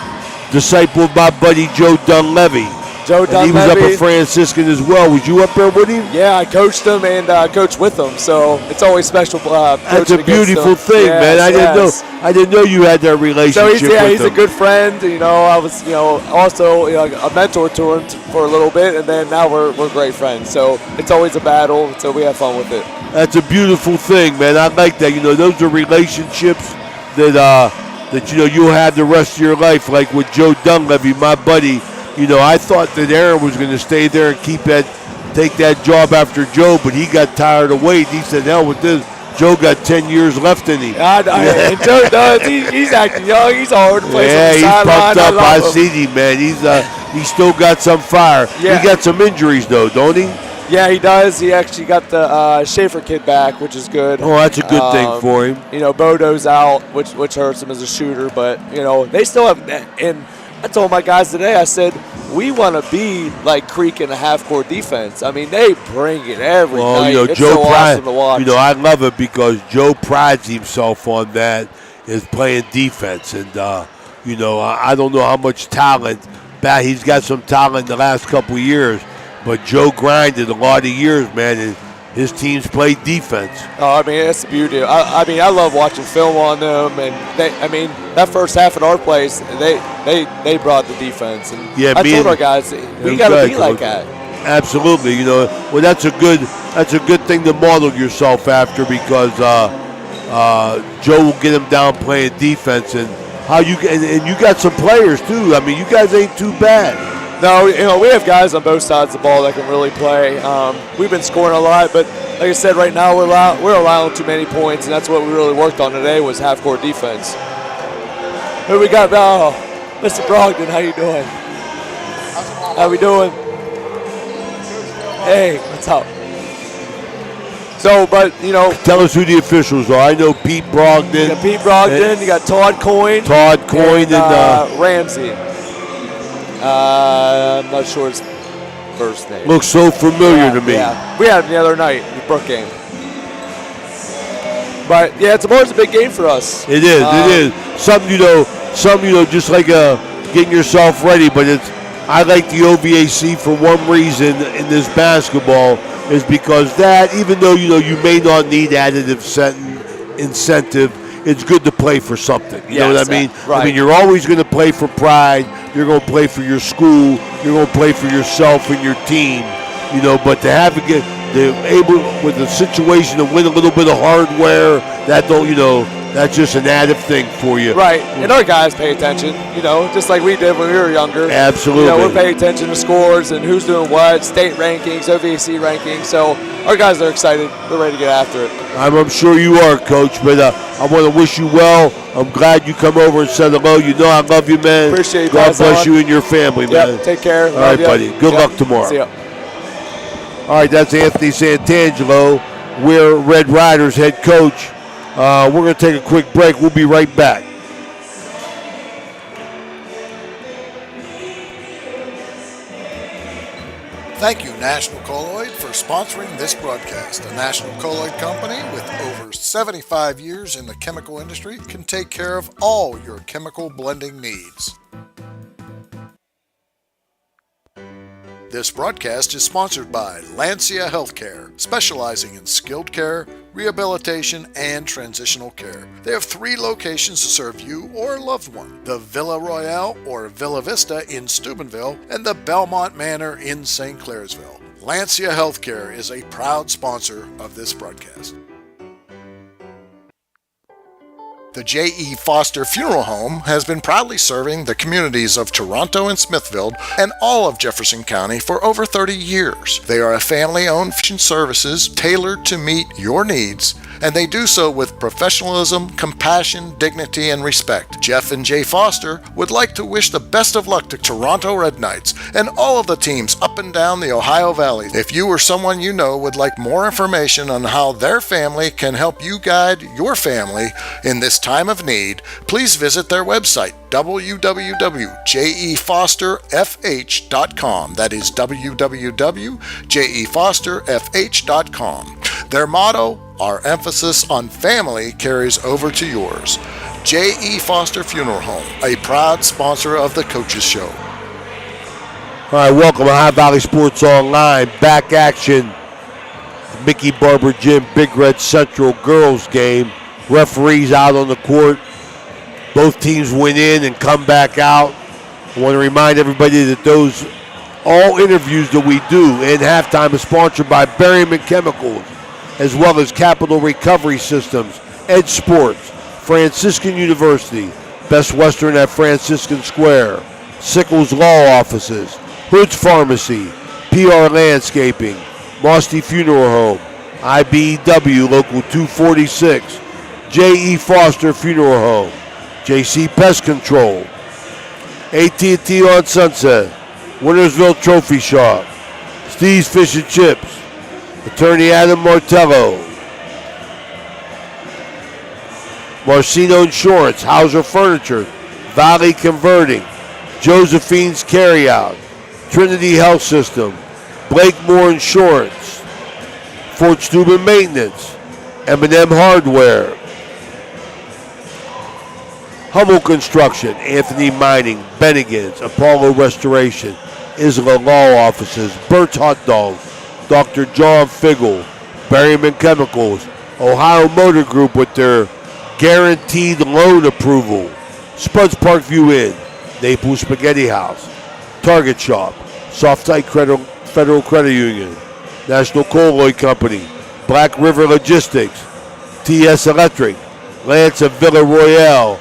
disciple of my buddy Joe Dunleavy. Joe Dunleavy. He was up at Franciscan as well. Was you up there with him? Yeah, I coached him and coached with him, so it's always special. That's a beautiful thing, man. I didn't know you had that relationship. So he's with a good friend. I was also a mentor to him for a little bit, and then now we're great friends. So it's always a battle. So we have fun with it. That's a beautiful thing, man. I like that. Those are relationships that you'll have the rest of your life, like with Joe Dunleavy, my buddy. I thought that Aaron was going to stay there and take that job after Joe, but he got tired of waiting. He said, hell with this. Joe got 10 years left in him. And Joe does. He's acting young. He's all over the place. Yeah, on the he's sideline. pumped up. I love see him, man. He's still got some fire. Yeah. He got some injuries, though, don't he? Yeah, he does. He actually got the Schaefer kid back, which is good. Oh, that's a good thing for him. Bodo's out, which hurts him as a shooter. But, they still have – and I told my guys today, I said, we want to be like Creek in a half-court defense. I mean, they bring it every night. It's Joe so awesome to watch. I love it because Joe prides himself on that, is playing defense. And, I don't know how much talent. He's got some talent the last couple of years, but Joe grinded a lot of years, man, and his teams play defense. Oh, I mean, that's the beauty. I love watching film on them, and that first half at our place, they brought the defense, and I told our guys we got to be like that. Absolutely, well, that's a good thing to model yourself after because Joe will get him down playing defense, and you got some players too. I mean, you guys ain't too bad. No, we have guys on both sides of the ball that can really play. We've been scoring a lot, but like I said, right now we're allowing too many points, and that's what we really worked on today was half-court defense. Who we got now? Mr. Brogdon, how you doing? How we doing? Hey, what's up? So, but, Tell us who the officials are. I know Pete Brogdon. You got Pete Brogdon, you got Todd Coyne. And Ramsey. I'm not sure his first name. Looks so familiar to me. Yeah, we had him the other night, the Brook game. But yeah, tomorrow's a big game for us. It is. Something just like getting yourself ready. But I like the OVAC for one reason in this basketball is because that even though you may not need additive incentive. It's good to play for something. You know what I mean? Right. I mean, you're always going to play for pride. You're going to play for your school. You're going to play for yourself and your team. But to have able with the situation to win a little bit of hardware, that's just an added thing for you. Right. And our guys pay attention, just like we did when we were younger. Absolutely. We're paying attention to scores and who's doing what, state rankings, OVAC rankings. So our guys are excited. We're ready to get after it. I'm sure you are, Coach. But I want to wish you well. I'm glad you come over and said hello. I love you, man. Appreciate you. God bless you and your family, man. Take care. All right, buddy. Good luck tomorrow. See ya. All right, that's Anthony Santangelo. We're Red Riders head coach. We're going to take a quick break. We'll be right back. Thank you, National Colloid, for sponsoring this broadcast. A National Colloid company with over 75 years in the chemical industry can take care of all your chemical blending needs. This broadcast is sponsored by Lancia Healthcare, specializing in skilled care, rehabilitation, and transitional care. They have 3 locations to serve you or a loved one: the Villa Royale or Villa Vista in Steubenville and the Belmont Manor in St. Clairsville. Lancia Healthcare is a proud sponsor of this broadcast. The J.E. Foster Funeral Home has been proudly serving the communities of Toronto and Smithfield and all of Jefferson County for over 30 years. They are a family-owned services tailored to meet your needs, and they do so with professionalism, compassion, dignity, and respect. Jeff and Jay Foster would like to wish the best of luck to Toronto Red Knights and all of the teams up and down the Ohio Valley. If you or someone you know would like more information on how their family can help you guide your family in this time of need, please visit their website, www.jefosterfh.com. That is www.jefosterfh.com. Their motto, our emphasis on family carries over to yours. J.E. Foster Funeral Home, a proud sponsor of the Coaches Show. All right, welcome to Ohio Valley Sports Online. Back action. Mickey Barber Gym Big Red Central girls game. Referees out on the court. Both teams went in and come back out. I want to remind everybody that all interviews that we do in halftime is sponsored by Berryman Chemicals, as well as Capital Recovery Systems, Edge Sports, Franciscan University, Best Western at Franciscan Square, Sickles Law Offices, Hood's Pharmacy, PR Landscaping, Mosty Funeral Home, IBEW Local 246, J.E. Foster Funeral Home, J.C. Pest Control, AT&T on Sunset, Wintersville Trophy Shop, Steve's Fish and Chips, Attorney Adam Martello, Marcino Insurance, Hauser Furniture, Valley Converting, Josephine's Carryout, Trinity Health System, Blakemore Insurance, Fort Steuben Maintenance, M&M Hardware, Hummel Construction, Anthony Mining, Bennigan's, Apollo Restoration, Isla Law Offices, Burt's Hot Dogs, Dr. John Figgle, Berryman Chemicals, Ohio Motor Group with their guaranteed loan approval, Spuds Parkview Inn, Naples Spaghetti House, Target Shop, Soft-Tite Federal Credit Union, National Colloy Company, Black River Logistics, TS Electric, Lance of Villa Royale,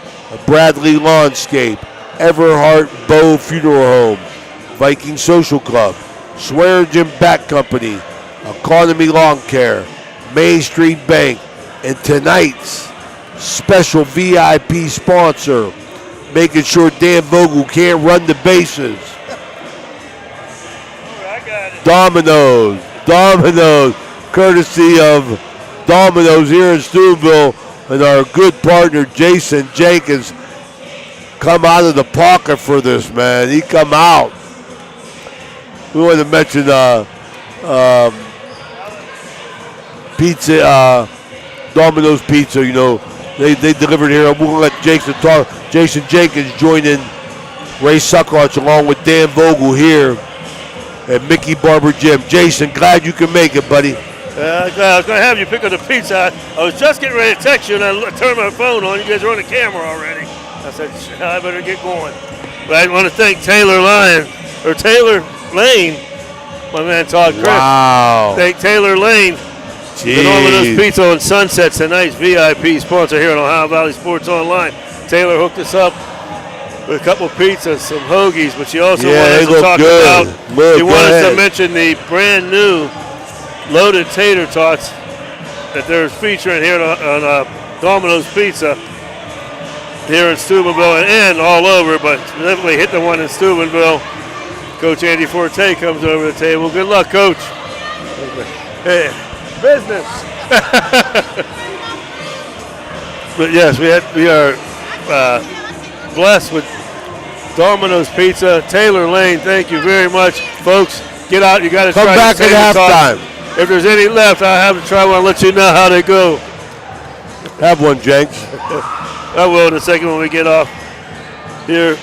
Bradley Lawnscape, Everhart Bow Funeral Home, Viking Social Club, Swearingen Bat Company, Economy Lawn Care, Main Street Bank, and tonight's special VIP sponsor, making sure Dan Vogel can't run the bases. Domino's, courtesy of Domino's here in Steubenville, and our good partner Jason Jenkins come out of the pocket for this, man. He come out. We want to mention pizza, Domino's Pizza. You know, they delivered here. We're gonna let Jason talk. Jason Jenkins joined in Ray Suckarts along with Dan Vogel here at Mickey Barber Gym. Jason, glad you can make it, buddy. I was going to have you pick up the pizza. I was just getting ready to text you, and I turned my phone on. You guys are on the camera already. I said, I better get going. But I want to thank Taylor Lane, my man Todd Chris. Wow. Thank Taylor Lane. Domino's Pizza on Sunset, tonight's VIP sponsor here on Ohio Valley Sports Online. Taylor hooked us up with a couple of pizzas, some hoagies, but she also wanted us to talk about. She wanted us to mention the brand new loaded tater tots that they're featuring here on Domino's Pizza here in Steubenville and all over, but specifically hit the one in Steubenville. Coach Andy Forte comes over the table. Good luck, Coach. Hey, business. But yes, we are blessed with Domino's Pizza. Taylor Lane, thank you very much, folks. Get out. You got to try. Come back at halftime. If there's any left, I'll have to try one and let you know how they go. Have one, Jenks. I will in a second when we get off here.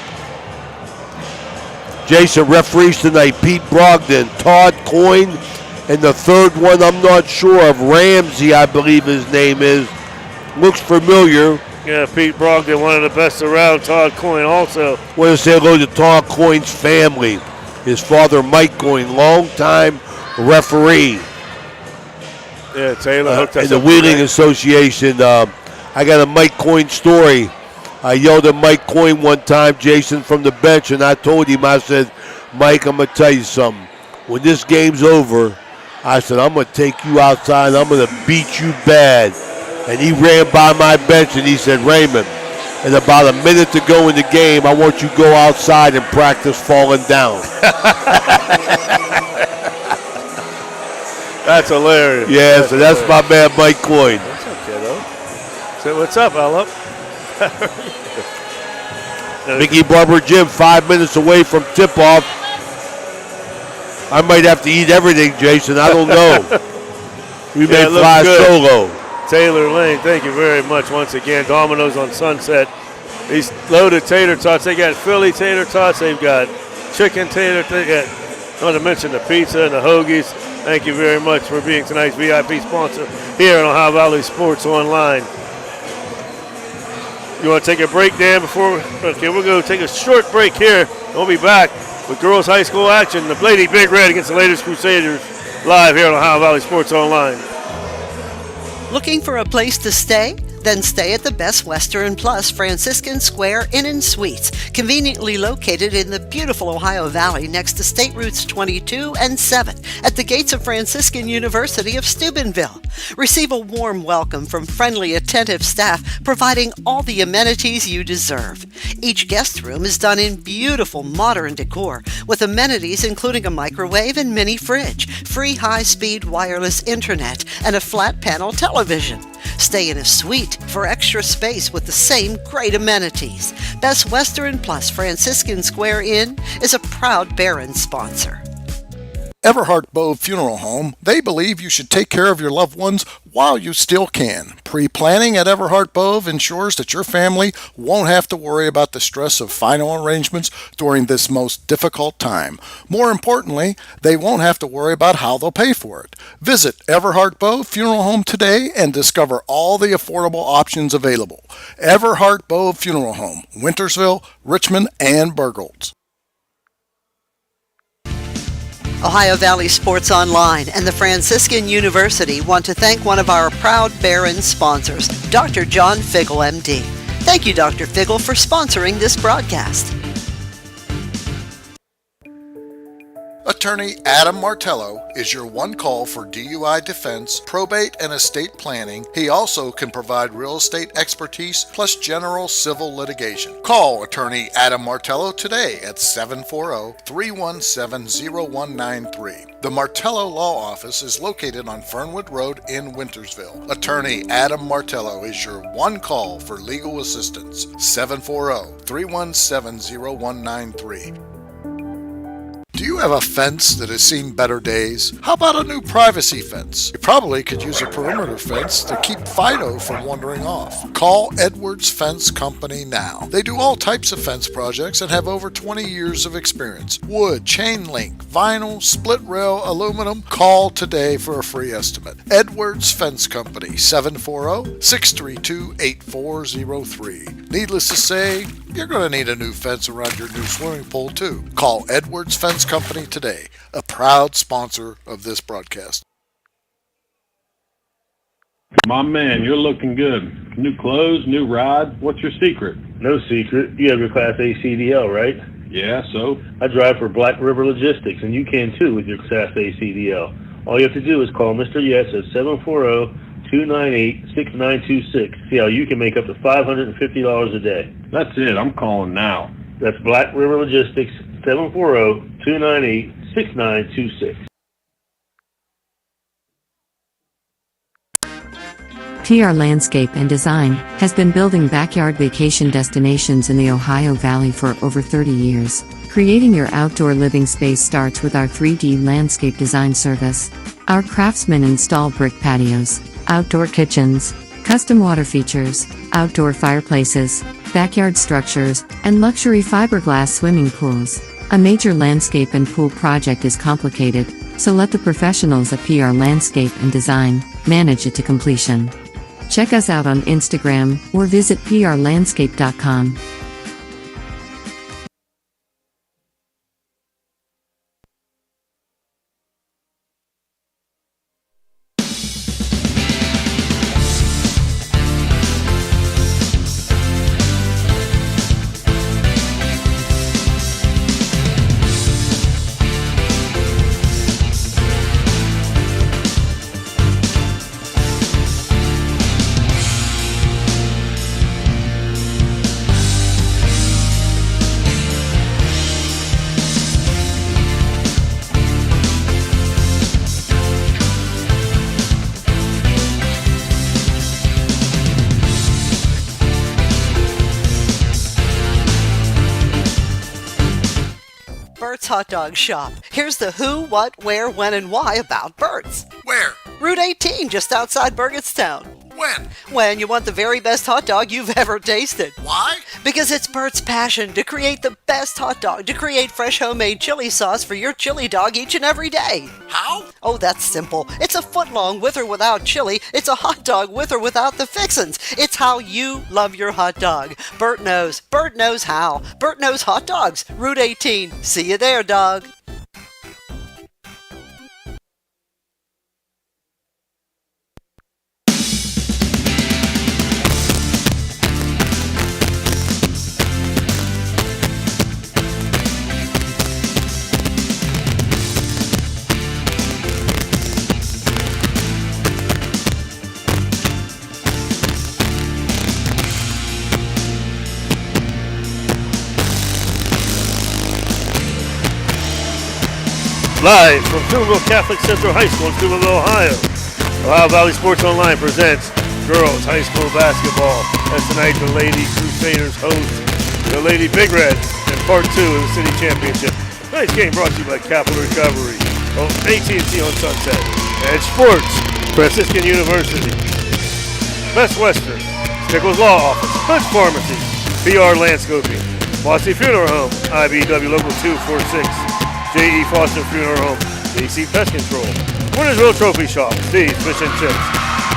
Jason, referees tonight, Pete Brogdon, Todd Coyne, and the third one I'm not sure of, Ramsey, I believe his name is. Looks familiar. Yeah, Pete Brogdon, one of the best around. Todd Coyne also. I want to say hello to Todd Coyne's family. His father, Mike Coyne, longtime referee. Yeah, Taylor hooked us in the up Wheeling today. Association. I got a Mike Coyne story. I yelled at Mike Coyne one time, Jason, from the bench, and I told him, I said, Mike, I'm going to tell you something. When this game's over, I said, I'm going to take you outside and I'm going to beat you bad. And he ran by my bench and he said, Raymond, in about a minute to go in the game, I want you to go outside and practice falling down. That's hilarious. Yeah, so that's my man, Mike Coyne. That's okay, though. So what's up, Alep? Mickey Barber Gym, 5 minutes away from tip-off. I might have to eat everything, Jason. I don't know. We may fly solo. Taylor Lane, thank you very much once again. Domino's on Sunset. These loaded tater tots. They got Philly tater tots. They've got chicken tater. They got, not to mention the pizza and the hoagies. Thank you very much for being tonight's VIP sponsor here on Ohio Valley Sports Online. You want to take a break, Dan, before? Okay, we're going to take a short break here. We'll be back with girls high school action. The Lady Big Red against the Ladies Crusaders live here on Ohio Valley Sports Online. Looking for a place to stay? Then stay at the Best Western Plus Franciscan Square Inn & Suites, conveniently located in the beautiful Ohio Valley next to State Routes 22 and 7 at the gates of Franciscan University of Steubenville. Receive a warm welcome from friendly, attentive staff, providing all the amenities you deserve. Each guest room is done in beautiful modern decor, with amenities including a microwave and mini fridge, free high-speed wireless internet, and a flat-panel television. Stay in a suite for extra space with the same great amenities. Best Western Plus Franciscan Square Inn is a proud Barron sponsor. Everhart Bove Funeral Home, they believe you should take care of your loved ones while you still can. Pre-planning at Everhart Bove ensures that your family won't have to worry about the stress of final arrangements during this most difficult time. More importantly, they won't have to worry about how they'll pay for it. Visit Everhart Bove Funeral Home today and discover all the affordable options available. Everhart Bove Funeral Home, Wintersville, Richmond, and Burgolds. Ohio Valley Sports Online and the Franciscan University want to thank one of our proud Barron sponsors, Dr. John Figgle, MD. Thank you, Dr. Figgle, for sponsoring this broadcast. Attorney Adam Martello is your one call for DUI defense, probate, and estate planning. He also can provide real estate expertise plus general civil litigation. Call Attorney Adam Martello today at 740-317-0193. The Martello Law Office is located on Fernwood Road in Wintersville. Attorney Adam Martello is your one call for legal assistance. 740-317-0193. Do you have a fence that has seen better days? How about a new privacy fence? You probably could use a perimeter fence to keep Fido from wandering off. Call Edwards Fence Company now. They do all types of fence projects and have over 20 years of experience. Wood, chain link, vinyl, split rail, aluminum. Call today for a free estimate. Edwards Fence Company, 740-632-8403. Needless to say, you're going to need a new fence around your new swimming pool too. Call Edwards Fence Company today, a proud sponsor of this broadcast. My man, you're looking good. New clothes, new ride. What's your secret? No secret. You have your Class A CDL, right? Yeah, so? I drive for Black River Logistics, and you can too with your Class A CDL. All you have to do is call Mr. Yes at 740-298-6926. See how you can make up to $550 a day. That's it. I'm calling now. That's Black River Logistics, 740-298-6926. PR Landscape and Design has been building backyard vacation destinations in the Ohio Valley for over 30 years. Creating your outdoor living space starts with our 3D landscape design service. Our craftsmen install brick patios, outdoor kitchens, custom water features, outdoor fireplaces, backyard structures, and luxury fiberglass swimming pools. A major landscape and pool project is complicated, so let the professionals at PR Landscape and Design manage it to completion. Check us out on Instagram or visit prlandscape.com. Hot Dog Shop. Here's the who, what, where, when, and why about Bert's. Where? Route 18, just outside Burgettstown. When? When you want the very best hot dog you've ever tasted. Why? Because it's Bert's passion to create the best hot dog, to create fresh homemade chili sauce for your chili dog each and every day. How? Oh, that's simple. It's a foot long with or without chili. It's a hot dog with or without the fixins. It's how you love your hot dog. Bert knows. Bert knows how. Bert knows hot dogs. Route 18. See you there, dog. Live from Steubenville Catholic Central High School in Steubenville, Ohio. Ohio Valley Sports Online presents girls high school basketball. As tonight the Lady Crusaders host the Lady Big Red in part 2 of the City Championship. Tonight's game brought to you by Capital Recovery, AT&T on Sunset, Edge Sports, Franciscan University, Best Western, Stickles Law Office, Hutch Pharmacy, PR Landscaping, Mossy Funeral Home, IBW Local 246, J.E. Foster Funeral Home, DC Pest Control, Winners Row Trophy Shop, Steve's Fish and Chips,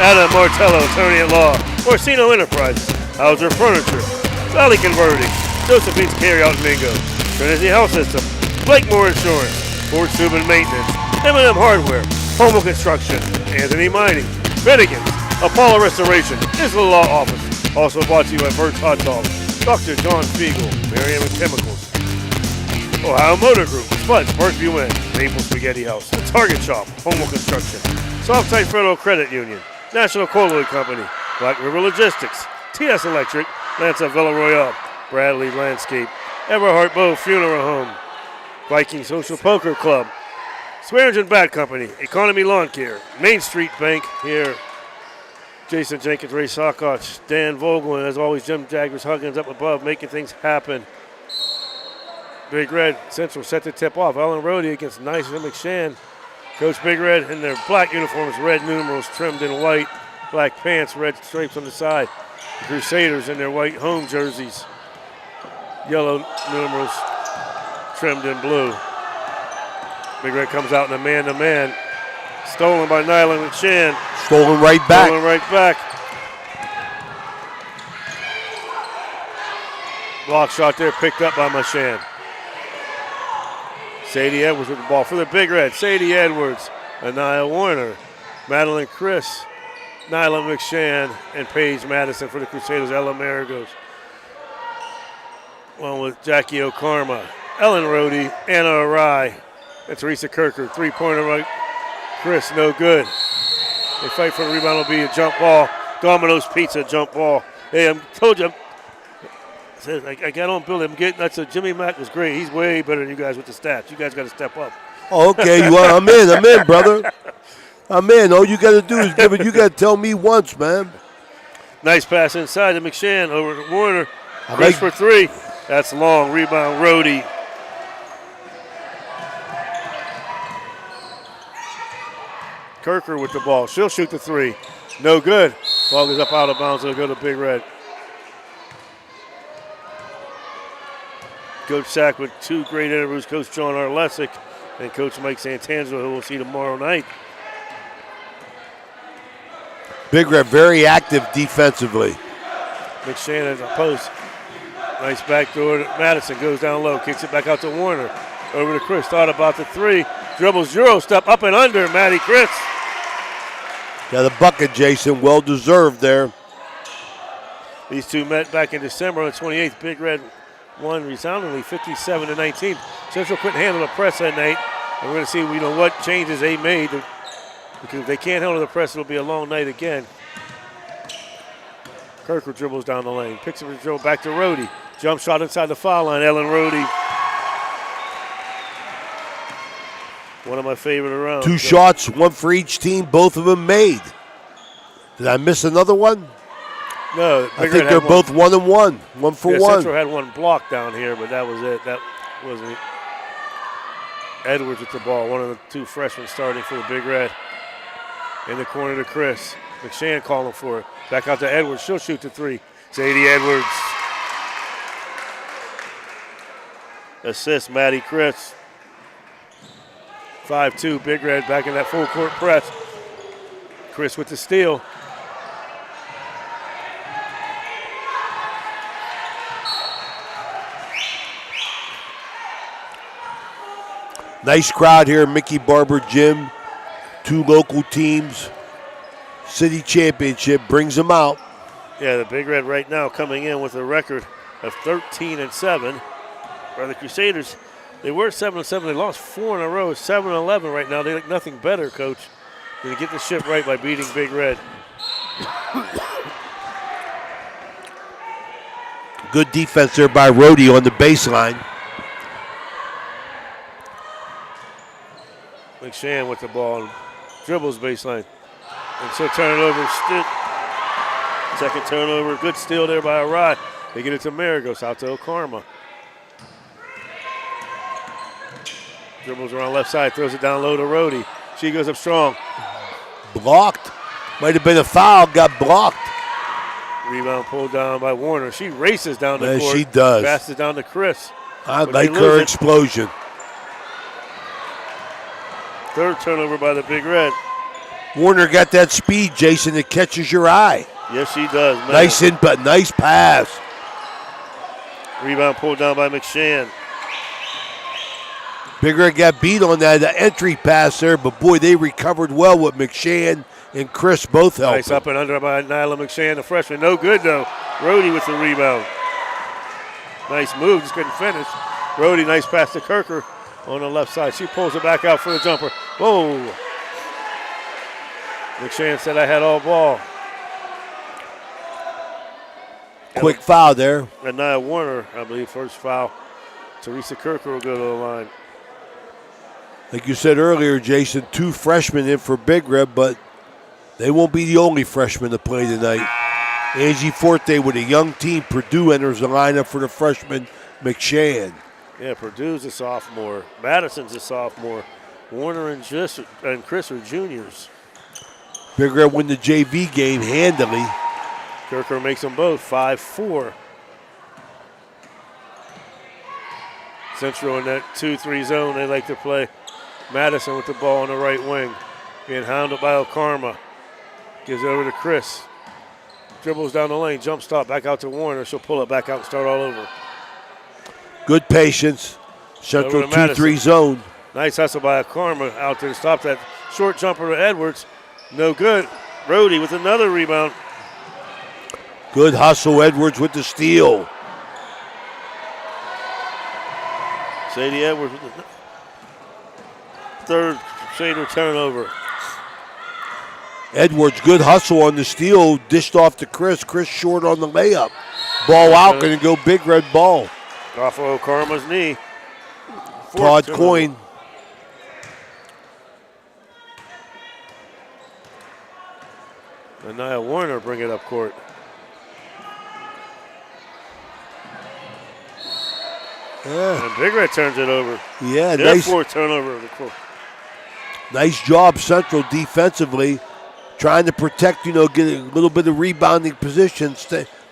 Adam Martello, Attorney at Law, Orsino Enterprises, Hauser Furniture, Valley Converting, Josephine's Carryout and Bingo, Trinity Health System, Blakemore Insurance, Ford Tube and Maintenance, M&M Hardware, Homo Construction, Anthony Mining, Bennigan's, Apollo Restoration, Isla Law Office. Also brought to you by Bert's Hot Dog, Dr. John Spiegel, Merriam Chemicals, Ohio Motor Group, Spuds, Parkview Inn, Maple Spaghetti House, The Target Shop, Homo Construction, Softside Federal Credit Union, National Colloid Company, Black River Logistics, TS Electric, Lanza Villa Royale, Bradley Landscape, Everhart Bow Funeral Home, Viking Social Poker Club, Swearingen Bat Company, Economy Lawn Care, Main Street Bank here, Jason Jenkins, Ray Sokoch, Dan Vogel, and as always, Jim Jaggers Huggins up above, making things happen. Big Red Central set to tip off. Ellen Rhodey against Nysa McShann. Coach Big Red in their black uniforms, red numerals trimmed in white, black pants, red stripes on the side. The Crusaders in their white home jerseys, yellow numerals trimmed in blue. Big Red comes out in a man-to-man. Stolen by Nyla McShann. Stolen right back. Stolen right back. Block shot there picked up by McShann. Sadie Edwards with the ball for the Big Red. Sadie Edwards, Anaya Warner, Madeline Chris, Nyla McShann, and Paige Madison for the Crusaders. Ella Marigos. One with Jackie O'Karma, Ellen Rhodey, Anna Arai, and Teresa Kirker. Three-pointer right. Chris, no good. They fight for the rebound. It'll be a jump ball. Domino's Pizza jump ball. Hey, I told you. I got on Bill. That's a Jimmy Mack was great. He's way better than you guys with the stats. You guys got to step up. Oh, okay. I'm in, brother. I'm in. All you got to do is give it. You got to tell me once, man. Nice pass inside to McShann over to Warner. Chris for three. That's long. Rebound, Rhodey. Kirker with the ball. She'll shoot the three. No good. Ball goes up out of bounds. It'll go to Big Red. Coach Sack with two great interviews, Coach John Arlesic and Coach Mike Santangelo, who we'll see tomorrow night. Big Red very active defensively. McShann at the post. Nice backdoor. Madison goes down low, kicks it back out to Warner. Over to Chris, thought about the three. Dribbles Euro step up and under, Maddie Chris. Got a bucket, Jason. Well deserved there. These two met back in December on the 28th. Big Red won resoundingly 57-19. Central couldn't handle the press that night. And we're going to see what changes they made. Because if they can't handle the press, it'll be a long night again. Kirker dribbles down the lane. Picks up the dribble back to Rhodey. Jump shot inside the foul line. Ellen Rhodey. One of my favorite around. Two shots, one for each team. Both of them made. Did I miss another one? No, I think they're both 1-1. 1 for 1. Central had one block down here, but that was it. That wasn't it. Edwards with the ball, one of the two freshmen starting for the Big Red. In the corner to Chris. McShann calling for it. Back out to Edwards. She'll shoot the three. Sadie Edwards. Assist Maddie Chris. 5-2, Big Red back in that full court press. Chris with the steal. Nice crowd here, Mickey Barber Gym. Two local teams. City Championship brings them out. Yeah, the Big Red right now coming in with a record of 13-7. Where the Crusaders, they were 7-7. They lost 4 in a row. 7-11 right now. They like nothing better, Coach, than to get the ship right by beating Big Red. Good defense there by Rhodey on the baseline. McShann with the ball. Dribbles baseline. And so turn it over. Second turnover. Good steal there by Arad. They get it to Maragos. Out to Okarma. Dribbles around left side. Throws it down low to Rhodey. She goes up strong. Blocked. Might have been a foul. Got blocked. Rebound pulled down by Warner. She races down the court. She does. Passes it down to Chris. I like her explosion. Third turnover by the Big Red. Warner got that speed, Jason, that catches your eye. Yes, she does. Man. Nice input, nice pass. Rebound pulled down by McShann. Big Red got beat on that entry pass there, but boy, they recovered well with McShann and Chris both helping. Nice up and under by Nyla McShann, the freshman. No good, though. Rhodey with the rebound. Nice move, just couldn't finish. Rhodey, nice pass to Kirker on the left side. She pulls it back out for the jumper. Whoa. McShann said I had all ball. Quick foul there. And Nia Warner, I believe, first foul. Teresa Kirker will go to the line. Like you said earlier, Jason, two freshmen in for Big Red, but they won't be the only freshmen to play tonight. Angie Forte with a young team. Purdue enters the lineup for the freshman McShann. Yeah, Purdue's a sophomore. Madison's a sophomore. Warner and Chris are juniors. Big Red win the JV game handily. Kirker makes them both 5-4. Central in that 2-3 zone they like to play. Madison with the ball on the right wing. Being hounded by Okarma. Gives it over to Chris. Dribbles down the lane, jump stop, back out to Warner. She'll pull it back out and start all over. Good patience. Central 2-3 zone. Nice hustle by Okarma out there to stop that short jumper to Edwards. No good. Rhodey with another rebound. Good hustle, Edwards with the steal. Sadie Edwards with the third Crusader turnover. Edwards, good hustle on the steal, dished off to Chris. Chris short on the layup. Ball out, going to go Big Red ball. Off of Okarma's knee. Todd Coyne. And Nia Warner bring it up court. Yeah. And Big Red turns it over. Yeah, Their nice. fourth turnover of the court. Nice job, Central, defensively. Trying to protect, get a little bit of rebounding position.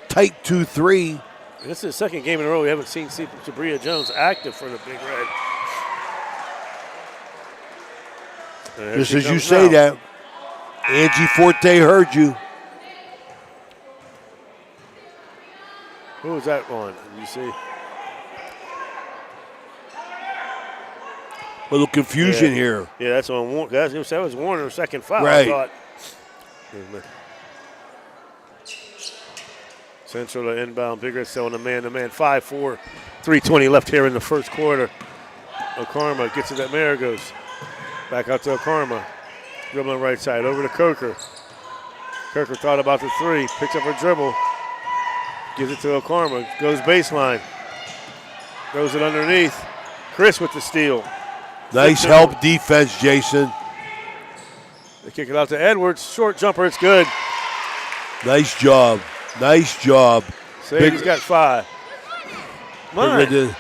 Tight 2-3. This is the second game in a row we haven't seen Sabria Jones active for the Big Red. Just as you say that, Angie Forte heard you. Who was that on? You see? A little confusion here. Yeah, that's on Warner. That was Warner's second foul, right. I thought. Central to inbound. Big Red still on the man-to-man. 5-4. 3:20 left here in the first quarter. Okarma gets it at Maragos. Back out to Okarma. Dribbling right side. Over to Kirker. Kirker thought about the three. Picks up her dribble. Gives it to Okarma. Goes baseline. Throws it underneath. Chris with the steal. Nice help defense, Jason. They kick it out to Edwards. Short jumper. It's good. Nice job. Nice job. Sadie's got 5. Mine.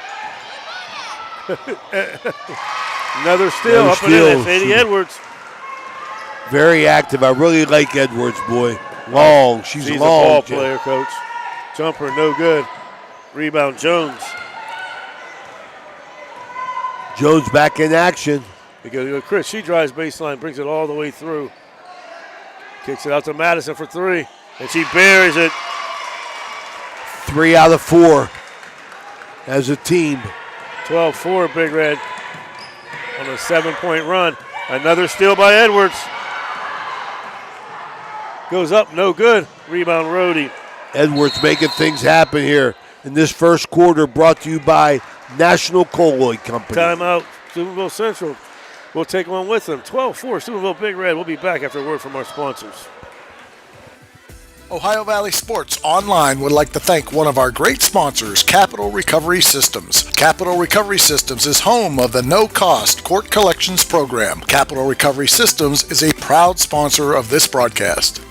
Another steal up and in. Sadie Edwards. Very active. I really like Edwards, boy. Long. She's long. A ball player, Coach. Jumper, no good. Rebound, Jones. Jones back in action. Because Chris, she drives baseline, brings it all the way through. Kicks it out to Madison for three, and she buries it. 3 out of 4 as a team. 12-4, Big Red on a 7-point run. Another steal by Edwards. Goes up, no good. Rebound, Rhodey. Edwards making things happen here in this first quarter, brought to you by National Colloid Company. Timeout, Steubenville Central. We'll take one with them. 12-4, Steubenville Big Red. We'll be back after a word from our sponsors. Ohio Valley Sports Online would like to thank one of our great sponsors, Capital Recovery Systems. Capital Recovery Systems is home of the no-cost court collections program. Capital Recovery Systems is a proud sponsor of this broadcast.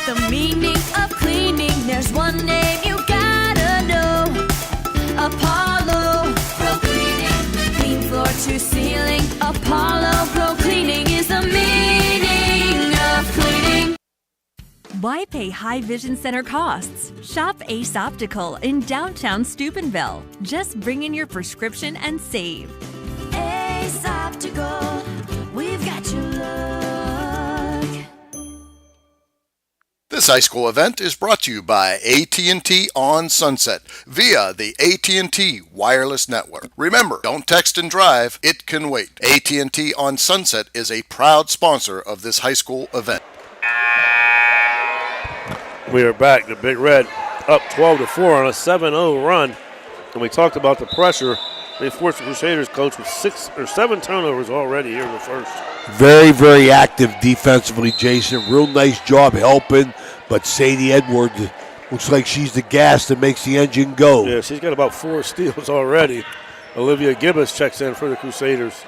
The meaning of cleaning, there's one name you gotta know. Apollo Pro Cleaning. Clean floor to ceiling. Apollo Pro Cleaning is the meaning of cleaning. Why pay high vision center costs? Shop Ace Optical in downtown Steubenville. Just bring in your prescription and save. Ace Optical, we've got your look. This high school event is brought to you by AT&T on Sunset via the AT&T wireless network. Remember, don't text and drive, it can wait. AT&T on Sunset is a proud sponsor of this high school event. We are back. The Big Red up 12-4 on a 7-0 run. And we talked about the pressure. They forced the Crusaders coach with 6 or 7 turnovers already here in the first. Very, very active defensively, Jason. Real nice job helping. But Sadie Edwards looks like she's the gas that makes the engine go. Yeah, she's got about 4 steals already. Olivia Gibbous checks in for the Crusaders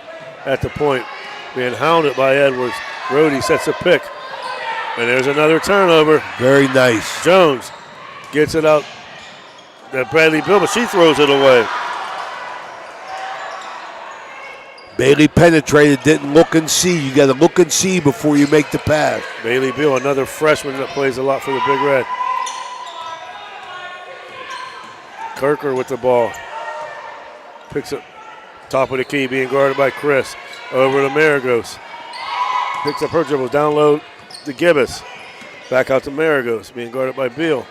at the point. Being hounded by Edwards. Rhodey sets a pick. And there's another turnover. Very nice. Jones gets it out. That Bradley Bill, but she throws it away. Bailey penetrated, didn't look and see. You got to look and see before you make the pass. Bailey Bill, another freshman that plays a lot for the Big Red. Kirker with the ball. Picks up top of the key, being guarded by Chris. Over to Maragos. Picks up her dribble, down low to Gibbous. Back out to Maragos, being guarded by Beal.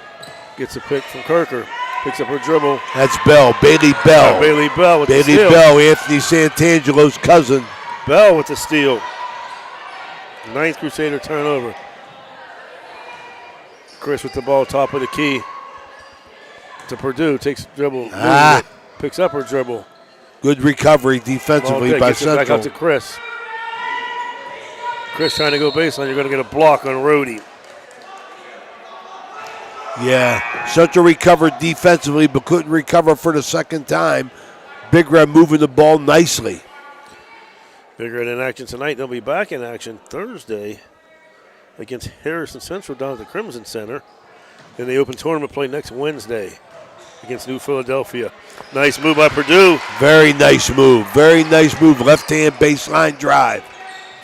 Gets a pick from Kirker. Picks up her dribble. That's Bell, Bailey Bell. Bailey Bell with the steal. Bailey Bell, Anthony Santangelo's cousin. Bell with the steal. 9th Crusader turnover. Chris with the ball, top of the key. To Purdue, takes dribble. Picks up her dribble. Good recovery defensively by Central. Back out to Chris. Chris trying to go baseline. You're going to get a block on Rhodey. Yeah, Central recovered defensively but couldn't recover for the second time. Big Red moving the ball nicely. Big Red in action tonight. They'll be back in action Thursday against Harrison Central down at the Crimson Center. Then the open tournament play next Wednesday against New Philadelphia. Nice move by Purdue. Very nice move. Very nice move. Left-hand baseline drive.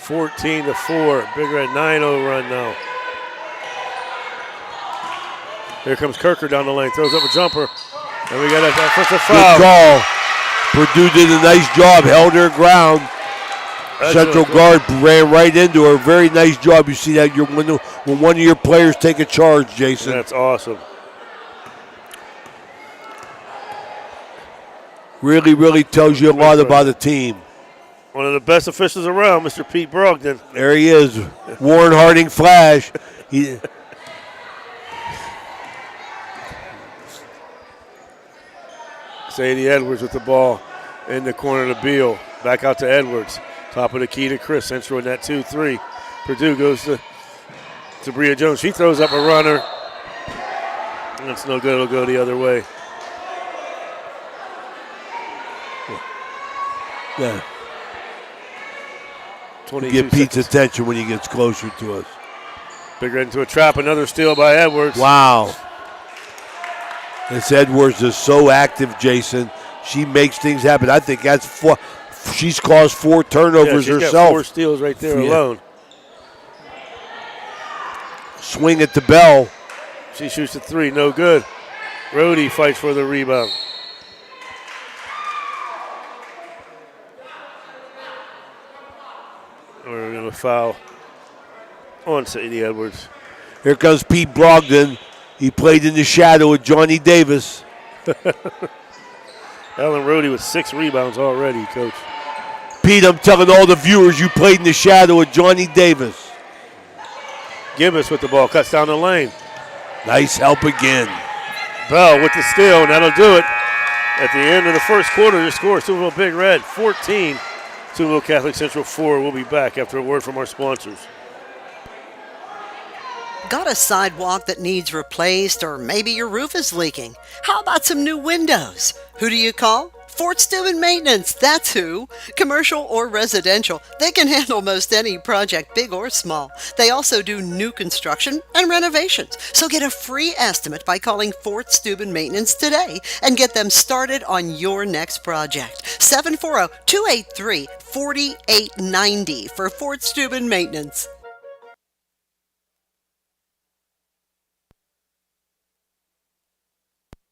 14-4. Big Red 9-0 run now. Here comes Kirker down the lane. Throws up a jumper. And we got an offensive foul. Good call. Purdue did a nice job. Held her ground. Central guard ran right into her. Very nice job. You see that when one of your players take a charge, Jason. That's awesome. Really, really tells you a lot about a team. One of the best officials around, Mr. Pete Brogdon. There he is. Warren Harding Flash. Sadie Edwards with the ball in the corner to Beal. Back out to Edwards. Top of the key to Chris. Central in that 2-3. Purdue goes to Bria Jones. She throws up a runner. That's no good. It'll go the other way. Yeah. Get Pete's attention when he gets closer to us. Big Red into a trap. Another steal by Edwards. Wow. This Edwards is so active, Jason. She makes things happen. I think that's She's caused 4 turnovers she's herself. Got 4 steals right there alone. Swing at the bell. She shoots a 3, no good. Rhodey fights for the rebound. We're going to foul on Sadie Edwards. Here comes Pete Brogdon. He played in the shadow of Johnny Davis. Ellen Rhodey with 6 rebounds already, Coach. Pete, I'm telling all the viewers you played in the shadow of Johnny Davis. Gibbous with the ball, cuts down the lane. Nice help again. Bell with the steal, and that'll do it. At the end of the first quarter, your score, Steubenville Big Red 14, Steubenville Catholic Central 4. We'll be back after a word from our sponsors. Got a sidewalk that needs replaced, or maybe your roof is leaking? How about some new windows? Who do you call? Fort Steuben Maintenance, that's who. Commercial or residential, they can handle most any project, big or small. They also do new construction and renovations. So get a free estimate by calling Fort Steuben Maintenance today and get them started on your next project. 740-283-4890 for Fort Steuben Maintenance.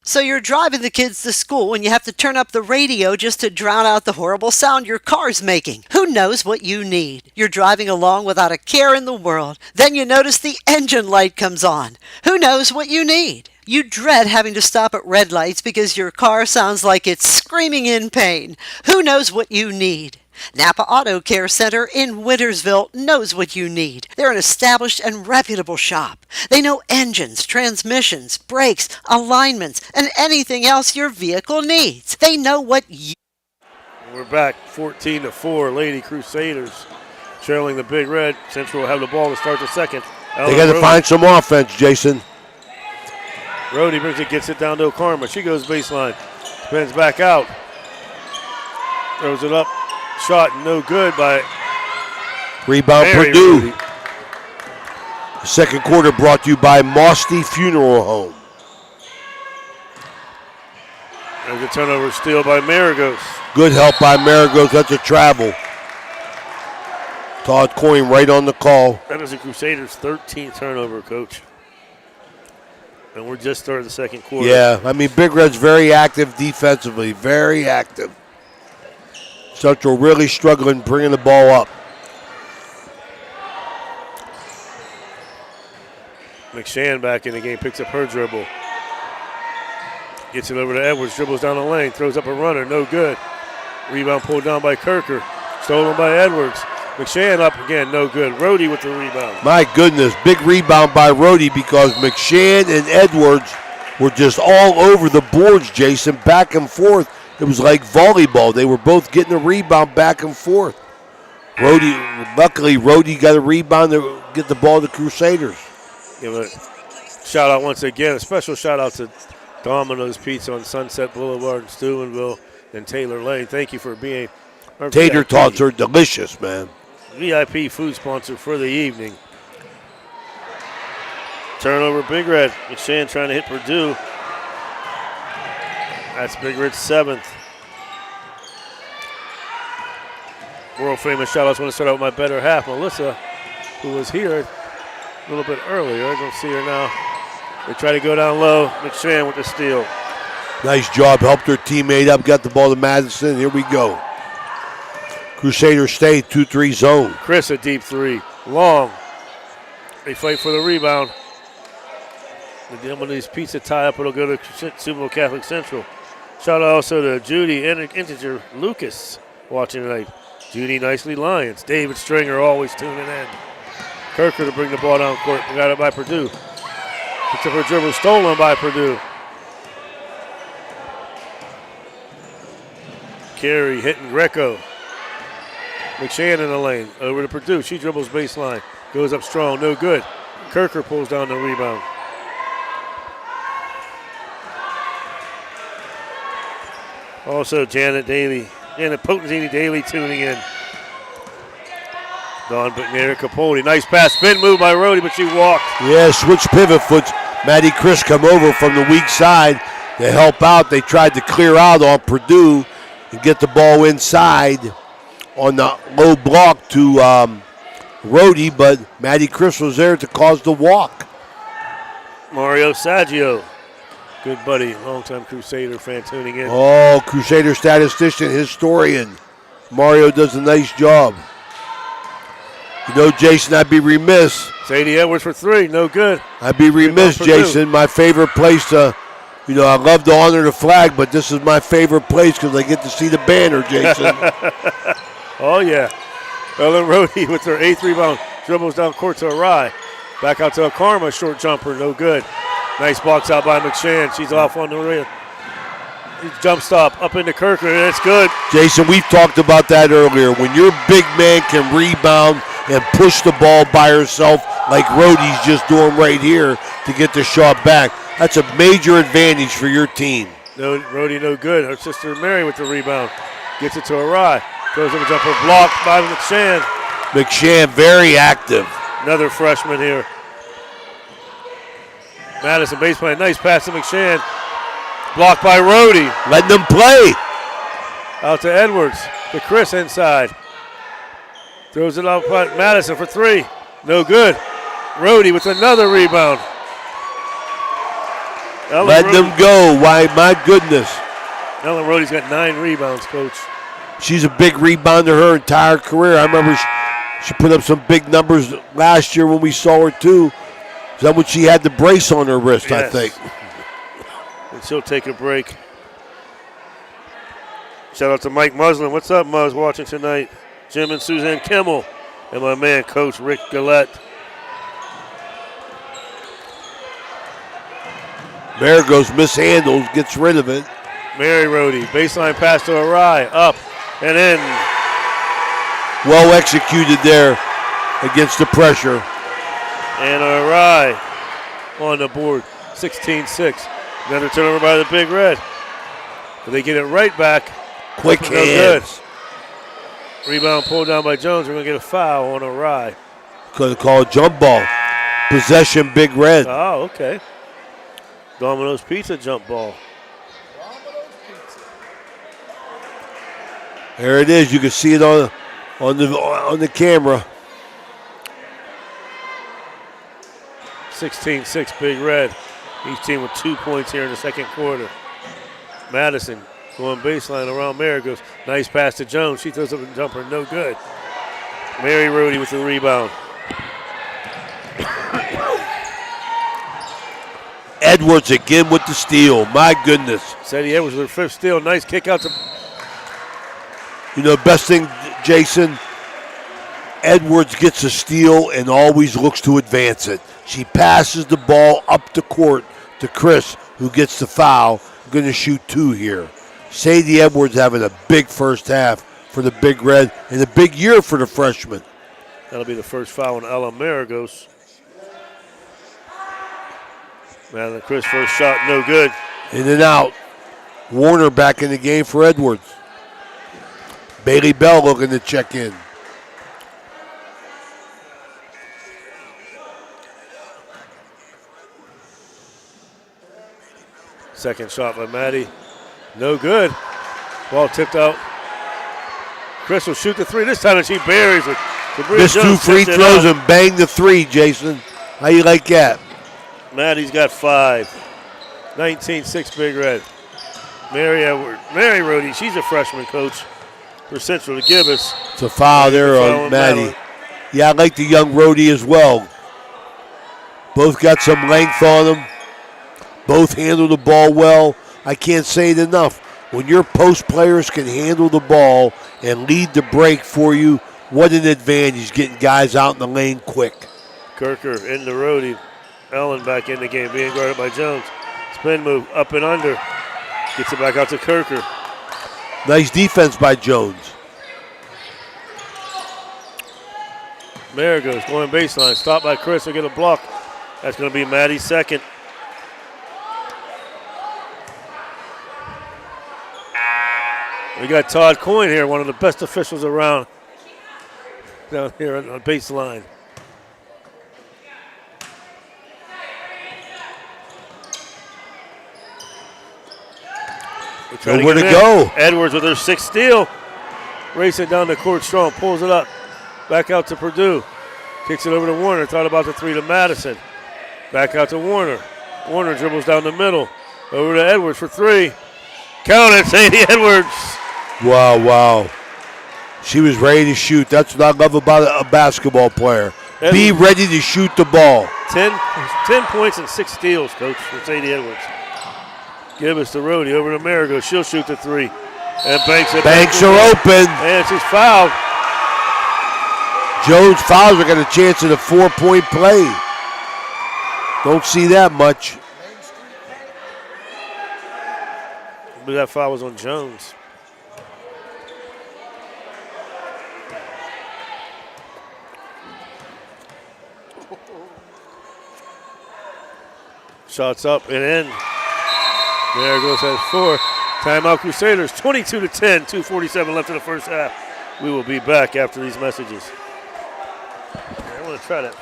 So you're driving the kids to school and you have to turn up the radio just to drown out the horrible sound your car's making. Who knows what you need? You're driving along without a care in the world. Then you notice the engine light comes on. Who knows what you need? You dread having to stop at red lights because your car sounds like it's screaming in pain. Who knows what you need? Napa Auto Care Center in Wintersville knows what you need. They're an established and reputable shop. They know engines, transmissions, brakes, alignments, and anything else your vehicle needs. They know what you... We're back 14-4. Lady Crusaders trailing the Big Red. Central will have the ball to start the second. They got to find some offense, Jason. Rhodey brings it, gets it down to O'Karma. She goes baseline. Spins back out. Throws it up. Shot no good by Rebound Mary Purdue. Rhodey. The second quarter brought to you by Mosty Funeral Home. There's a turnover steal by Maragos. Good help by Maragos. That's a travel. Todd Coyne right on the call. That is the Crusaders' 13th turnover, Coach. And we're just starting the second quarter. Yeah, I mean, Big Red's very active defensively. Very active. Central really struggling bringing the ball up. McShann back in the game, picks up her dribble. Gets it over to Edwards, dribbles down the lane, throws up a runner, no good. Rebound pulled down by Kirker, stolen by Edwards. McShann up again, no good. Rhodey with the rebound. My goodness, big rebound by Rhodey because McShann and Edwards were just all over the boards, Jason, back and forth. It was like volleyball. They were both getting a rebound back and forth. Luckily, Rhodey got a rebound to get the ball to Crusaders. Give a shout out once again, a special shout out to Domino's Pizza on Sunset Boulevard in Steubenville and Taylor Lane. Thank you for being our Tater VIP, tots are delicious, man. VIP food sponsor for the evening. Turnover, Big Red. McShann trying to hit Purdue. That's Big Red's 7th. World famous shout outs. Want to start out with my better half, Melissa, who was here a little bit earlier. I don't see her now. They try to go down low. McShann with the steal. Nice job. Helped her teammate up. Got the ball to Madison. Here we go. Crusaders stay 2-3 zone. Chris a deep 3. Long. They fight for the rebound. One of these pizza tie-up, it'll go to Steubenville Catholic Central. Shout out also to Judy and Integer Lucas watching tonight. Judy nicely Lions. David Stringer always tuning in. Kirker to bring the ball down court. Got it by Purdue. Picks up her dribble, stolen by Purdue. Carey hitting Greco. McShann in the lane. Over to Purdue. She dribbles baseline. Goes up strong. No good. Kirker pulls down the rebound. Also, Janet Potentini Daly tuning in. Dawn McNair Capone. Nice pass. Spin move by Rhodey, but she walked. Yeah, switch pivot foots. Maddie Chris come over from the weak side to help out. They tried to clear out on Purdue and get the ball inside. on the low block to Rhodey, but Maddie Chris was there to cause the walk. Mario Saggio, good buddy, longtime Crusader fan tuning in. Oh, Crusader statistician, historian. Mario does a nice job. You know, Jason, I'd be remiss. Sadie Edwards for 3, no good. I'd be remiss, Jason. My favorite place to, I love to honor the flag, but this is my favorite place because I get to see the banner, Jason. Oh, yeah. Ellen Rhodey with her 8th rebound. Dribbles down court to Arai. Back out to Akarma, short jumper, no good. Nice box out by McShann. She's off on the rim. Jump stop up into Kirker, and it's good. Jason, we've talked about that earlier. When your big man can rebound and push the ball by herself like Rhodey's just doing right here to get the shot back, that's a major advantage for your team. No, Rhodey no good. Her sister Mary with the rebound. Gets it to Arai. Goes in the jumper, blocked by McShann. McShann very active. Another freshman here. Madison baseline, nice pass to McShann. Blocked by Rhodey. Letting them play. Out to Edwards. To Chris inside. Throws it out front. Madison for 3. No good. Rhodey with another rebound. Let them go. Why, my goodness. Ellen Rhodey's got 9 rebounds, Coach. She's a big rebounder her entire career. I remember she put up some big numbers last year when we saw her too. Is that when she had the brace on her wrist, Yes. I think? And she'll take a break. Shout out to Mike Muslin. What's up, Muzz, watching tonight? Jim and Suzanne Kimmel. And my man, Coach Rick Gillette. Maragos mishandles, gets rid of it. Mary Rhodey, baseline pass to Arai, up and in. Well executed there against the pressure. And Arai on the board, 16-6. Another turnover by the Big Red. But they get it right back. Quick No good. hands. Rebound pulled down by Jones. We're going to get a foul on Arai. Could call a jump ball. Possession, Big Red. Oh, okay. Domino's Pizza jump ball. There it is. You can see it on the camera. 16-6 Big Red. Each team with 2 points here in the second quarter. Madison going baseline around Maragos. Nice pass to Jones. She throws up a jumper. No good. Mary Rhodey with the rebound. Edwards again with the steal. My goodness. Sadie Edwards with her 5th steal. Nice kick out to... Best thing, Jason, Edwards gets a steal and always looks to advance it. She passes the ball up the court to Chris, who gets the foul. Going to shoot 2 here. Sadie Edwards having a big first half for the Big Red and a big year for the freshman. That'll be the first foul on Ella Maragos. Man, Chris first shot, no good. In and out. Warner back in the game for Edwards. Bailey Bell looking to check in. Second shot by Maddie. No good. Ball tipped out. Chris will shoot the 3. This time she buries it. Missed 2 free throws and banged the 3, Jason. How you like that? Maddie's got 5. 19-6 Big Red. Mary Rhodey, she's a freshman, Coach, for Central to give us. It's a foul there on Maddie. Yeah, I like the young Rhodey as well. Both got some length on them. Both handle the ball well. I can't say it enough. When your post players can handle the ball and lead the break for you, what an advantage getting guys out in the lane quick. Kirker into Rhodey. Ellen back in the game, being guarded by Jones. Spin move, up and under. Gets it back out to Kirker. Nice defense by Jones. Maragos going baseline. Stopped by Chris. Will get a block. That's going to be Maddie's second. We got Todd Coyne here, one of the best officials around down here on baseline. Nowhere to go. Edwards with her 6th steal. racing down the court strong, pulls it up. Back out to Purdue. Kicks it over to Warner. Thought about the three to Madison. Back out to Warner. Warner dribbles down the middle. Over to Edwards for three. Count it, Sadie Edwards. Wow. She was ready to shoot. That's what I love about a basketball player. Edwards. Be ready to shoot the ball. 10 points and 6 steals, Coach, for Sadie Edwards. Gibbs to Rhodey. Over to Marigo. She'll shoot the three. And Banks it. Banks are open. And she's fouled. Jones fouls her, got a chance at a 4-point play. Don't see that much. But that foul was on Jones. Shots up and in. There goes that 4. Timeout Crusaders, 22-10, 2:47 left in the first half. We will be back after these messages. I want to try that.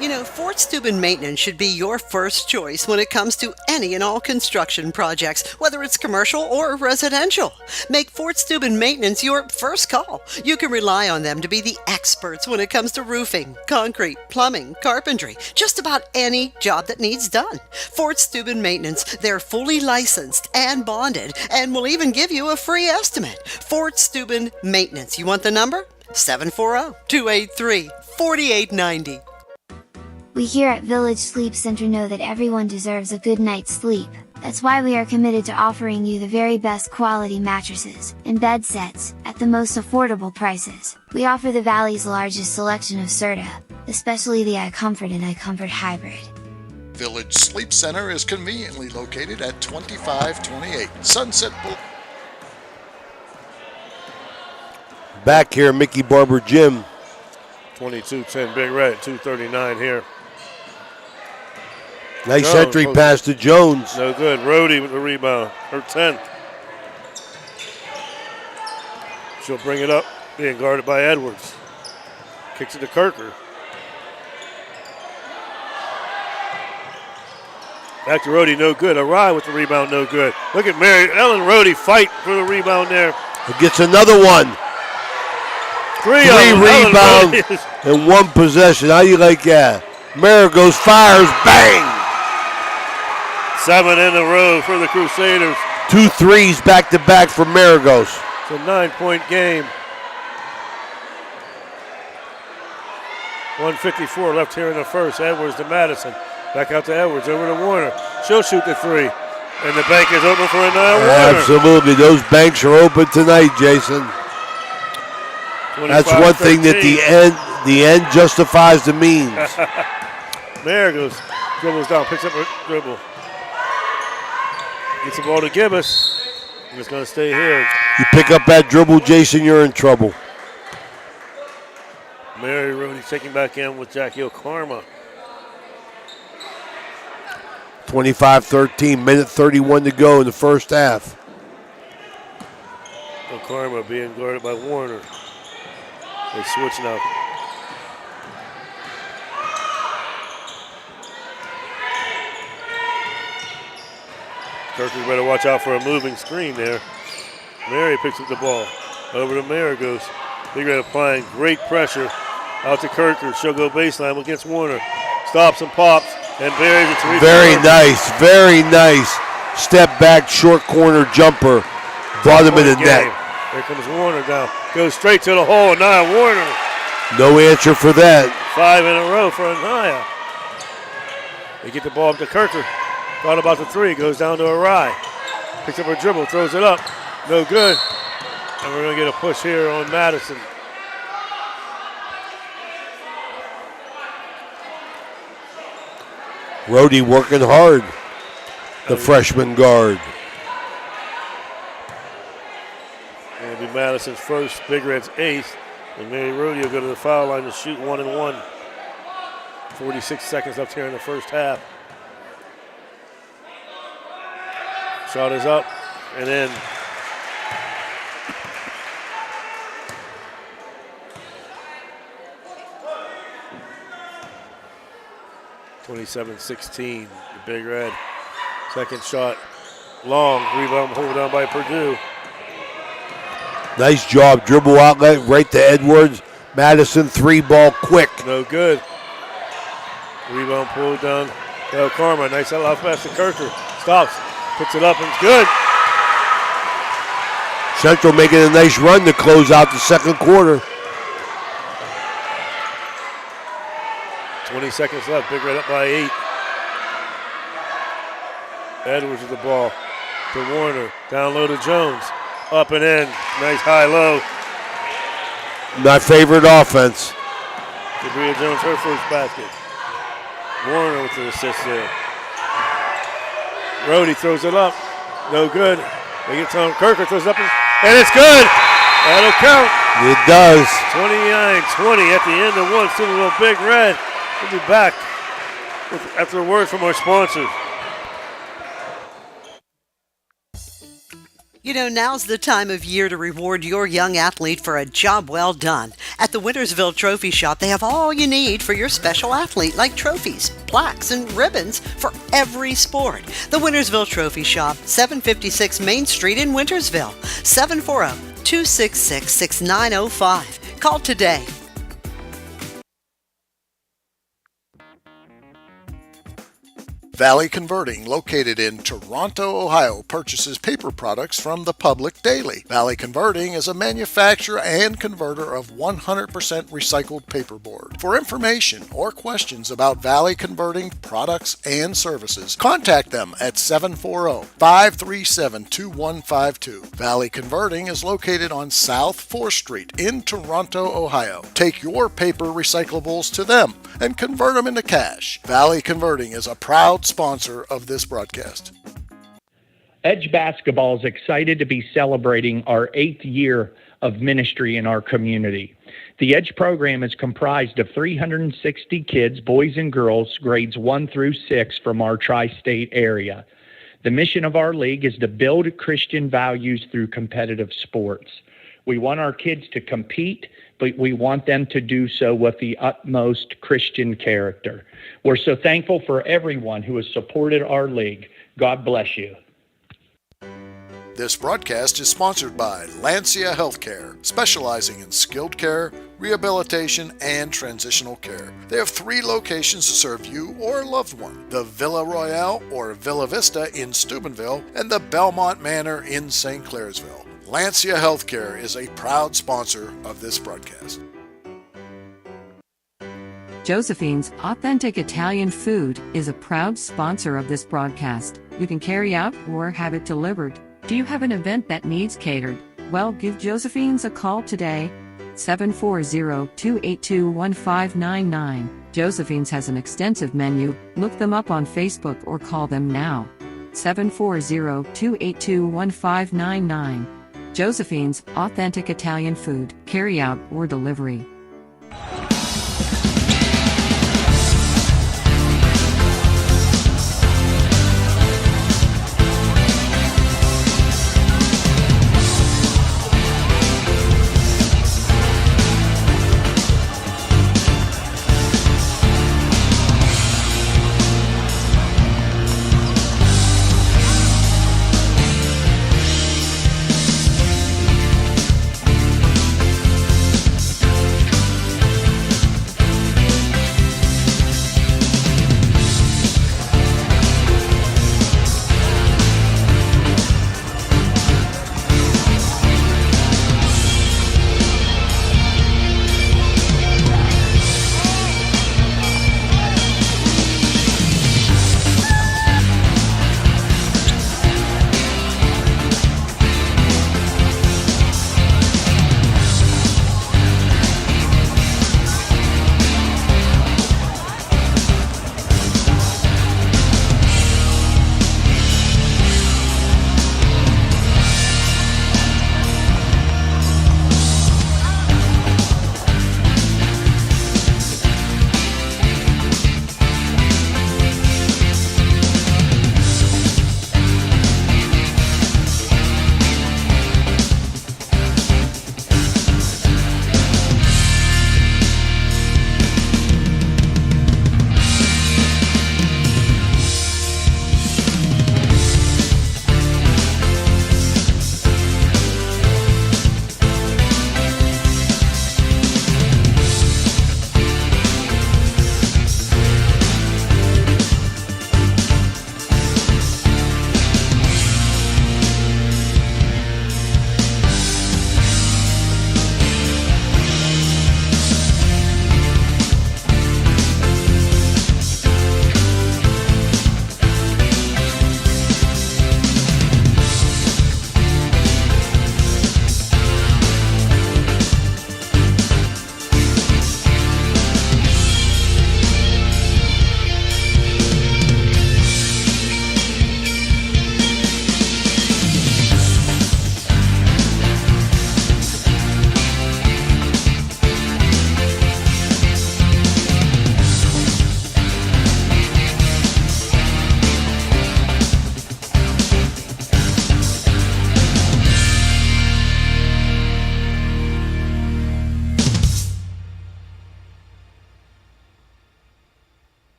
You know, Fort Steuben Maintenance should be your first choice when it comes to any and all construction projects, whether it's commercial or residential. Make Fort Steuben Maintenance your first call. You can rely on them to be the experts when it comes to roofing, concrete, plumbing, carpentry, just about any job that needs done. Fort Steuben Maintenance, they're fully licensed and bonded and will even give you a free estimate. Fort Steuben Maintenance. You want the number? 740-283-4890. We here at Village Sleep Center know that everyone deserves a good night's sleep. That's why we are committed to offering you the very best quality mattresses and bed sets at the most affordable prices. We offer the Valley's largest selection of Serta, especially the iComfort and iComfort Hybrid. Village Sleep Center is conveniently located at 2528 Sunset Boulevard. Back here, Mickey Barber Gym. 22-10, Big Red, 2:39 here. Nice Jones, entry pass to Jones. No good. Rhodey with the rebound. Her 10th. She'll bring it up, being guarded by Edwards. Kicks it to Kirker. Back to Rhodey, no good. Arai with the rebound, no good. Look at Mary Ellen Rhodey fight for the rebound there. Gets another one. Three rebounds and one possession. How you like that? Marigos fires, bang! 7 in a row for the Crusaders. 2 threes back-to-back for Marigos. It's a 9-point game. 1:54 left here in the first. Edwards to Madison. Back out to Edwards, over to Warner. She'll shoot the three. And the bank is open for a 9. Absolutely. Those banks are open tonight, Jason. That's one thing that the end justifies the means. Marigos dribbles down, picks up a dribble. Gets the ball to Gibbous. And it's going to stay here. You pick up that dribble, Jason, you're in trouble. Mary Rhodey taking back in with Jackie Okarma. 25-13, minute 31 to go in the first half. Okarma being guarded by Warner. They switch now. Kirker better watch out for a moving screen there. Mary picks up the ball. Over to Marigos. Big Red applying great pressure. Out to Kirker. She'll go baseline against Warner. Stops and pops and buries it to Very nice. Step back, short corner jumper. Brought him in the net. Here comes Warner down. Goes straight to the hole. Anaya Warner. No answer for that. 5 in a row for Anaya. They get the ball up to Kirker. Thought about the three. Goes down to Arai. Picks up her dribble. Throws it up. No good. And we're going to get a push here on Madison. Rhodey working hard. The freshman guard. It'll be Madison's first, Big Red's eighth. And Mary Rhodey will go to the foul line to shoot 1-1. 46 seconds left here in the first half. Shot is up and in. (27-16), the Big Red. Second shot, long, rebound, hold down by Purdue. Nice job. Dribble outlet right to Edwards. Madison, 3-ball quick. No good. Rebound pulled down. Del Karma. Nice out pass to Kirker. Stops. Puts it up and it's good. Central making a nice run to close out the second quarter. 20 seconds left. Big Red up by 8. Edwards with the ball to Warner. Down low to Jones. Up and in. Nice high-low. My favorite offense. Cabria Jones, her first basket. Warner with the assist there. Rhodey throws it up. No good. They get Tom Kirker, throws it up, and it's good. That'll count. It does. 29-20 at the end of one. Super Bowl Big Red. We'll be back after a word from our sponsors. You know, now's the time of year to reward your young athlete for a job well done. At the Wintersville Trophy Shop, they have all you need for your special athlete, like trophies, plaques, and ribbons for every sport. The Wintersville Trophy Shop, 756 Main Street in Wintersville, 740-266-6905. Call today. Valley Converting, located in Toronto, Ohio, purchases paper products from the public daily. Valley Converting is a manufacturer and converter of 100% recycled paperboard. For information or questions about Valley Converting products and services, contact them at 740-537-2152. Valley Converting is located on South 4th Street in Toronto, Ohio. Take your paper recyclables to them and convert them into cash. Valley Converting is a proud sponsor of this broadcast. Edge Basketball is excited to be celebrating our 8th year of ministry in our community. The Edge program is comprised of 360 kids, boys and girls, grades 1 through 6 from our tri-state area. The mission of our league is to build Christian values through competitive sports. We want our kids to compete, but we want them to do so with the utmost Christian character. We're so thankful for everyone who has supported our league. God bless you. This broadcast is sponsored by Lancia Healthcare, specializing in skilled care, rehabilitation, and transitional care. They have 3 locations to serve you or a loved one: the Villa Royale or Villa Vista in Steubenville and the Belmont Manor in St. Clairsville. Lancia Healthcare is a proud sponsor of this broadcast. Josephine's Authentic Italian Food is a proud sponsor of this broadcast. You can carry out or have it delivered. Do you have an event that needs catered? Well, give Josephine's a call today. 740-282-1599. Josephine's has an extensive menu. Look them up on Facebook or call them now. 740-282-1599. Josephine's Authentic Italian Food, carry out or delivery.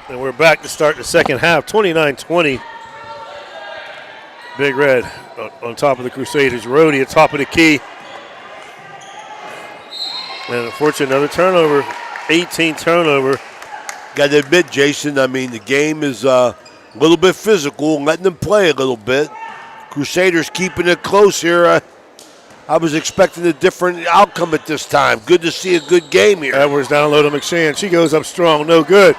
And we're back to start the second half, 29-20. Big Red on top of the Crusaders. Rhodey at top of the key. And unfortunately, another turnover, 18 turnover. Got to admit, Jason, I mean, the game is a little bit physical, letting them play a little bit. Crusaders keeping it close here. I was expecting a different outcome at this time. Good to see a good game here. Edwards down low to McShann. She goes up strong, no good.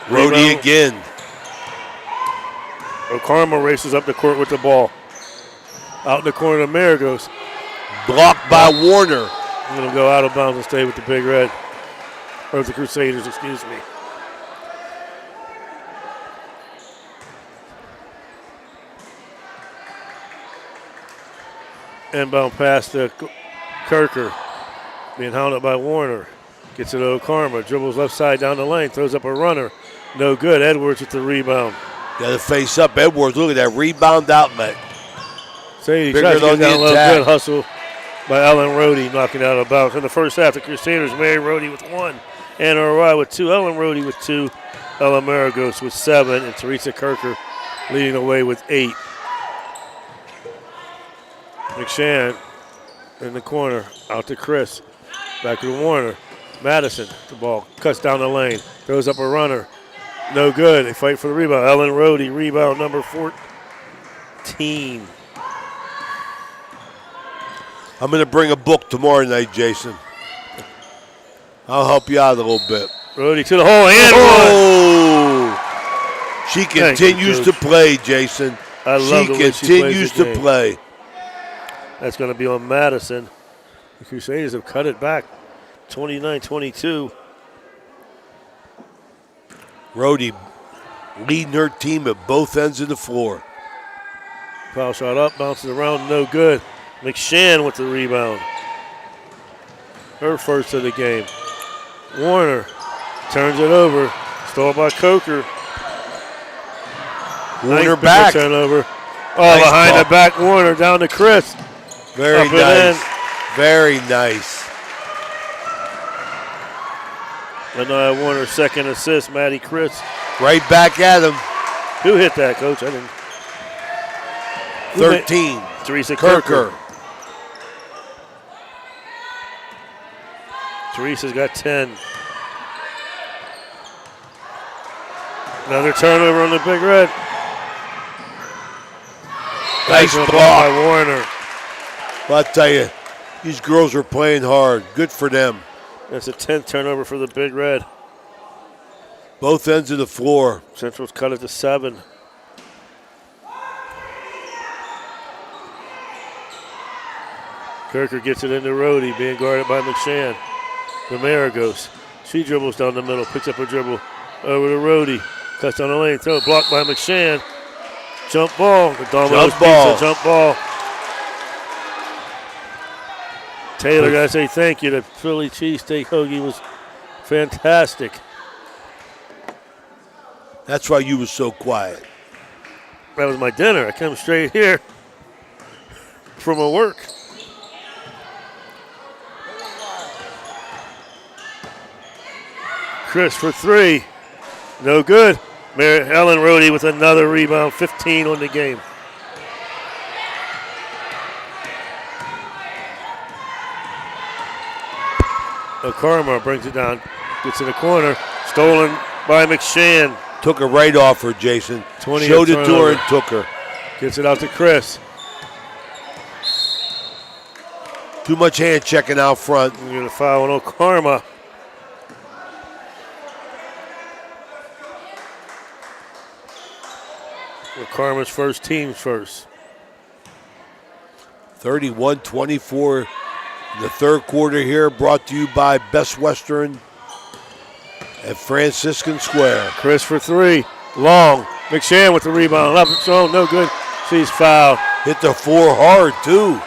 Rhodey again. O'Karma races up the court with the ball. Out in the corner, Mare goes. Blocked by Warner. I'm going to go out of bounds and stay with the Big Red. Or the Crusaders, excuse me. Inbound pass to Kirker. Being hounded by Warner. Gets it to O'Karma. Dribbles left side down the lane. Throws up a runner. No good. Edwards with the rebound. Got to face up. Edwards, look at that rebound outlet. Say he tries to get down low. Good hustle by Ellen Rhodey, knocking out of bounds. In the first half, the Crusaders, Mary Rhodey with 1. Anna Arai with 2. Ellen Rhodey with 2. Ella Maragos with 7. And Teresa Kirker leading away with 8. McShann in the corner. Out to Chris. Back to Warner. Madison, the ball cuts down the lane. Throws up a runner. No good. They fight for the rebound. Ellen Rhodey, rebound number 14. I'm going to bring a book tomorrow night, Jason. I'll help you out a little bit. Rhodey to the hole and one. She continues to play, Jason. I love she the way continues she plays the to game. play. That's going to be on Madison. The Crusaders have cut it back, 29-22. Rhodey leading her team at both ends of the floor. Foul shot up, bounces around, no good. McShann with the rebound. Her first of the game. Warner turns it over. Stole by Coker. Warner Nice back. Turnover. Oh, Nice behind ball. the back, Warner down to Chris. Very Up and nice. in. Very nice. Another Warner second assist, Maddie Chris. Right back at him. Who hit that, Coach? I didn't. 13. Teresa Kirker. Teresa's got 10. Another turnover on the Big Red. Nice block block by Warner. Well, I'll tell you, these girls are playing hard. Good for them. That's a 10th turnover for the Big Red. Both ends of the floor. Central's cut it to 7. Kirker gets it into Rhodey, being guarded by McShann. Ramirez. She dribbles down the middle, picks up her dribble over to Rhodey. Cuts down the lane, throw it blocked by McShann. Jump ball. The Domino's Pizza jump ball. Taylor, got to say thank you. The Philly cheesesteak hoagie was fantastic. That's why you was so quiet. That was my dinner. I came straight here from my work. Chris for 3. No good. Ellen Rhodey with another rebound, 15 on the game. O'Karma brings it down, gets in the corner, stolen by McShann. Took her right off her, Jason. 20 Showed it to her and took her. Gets it out to Chris. Too much hand checking out front. You're going to foul on O'Karma. O'Karma's first, team's first. 31-24 in the third quarter here, brought to you by Best Western at Franciscan Square. Chris for 3. Long. McShann with the rebound. Up and thrown. No good. She's fouled. Hit the floor hard, too.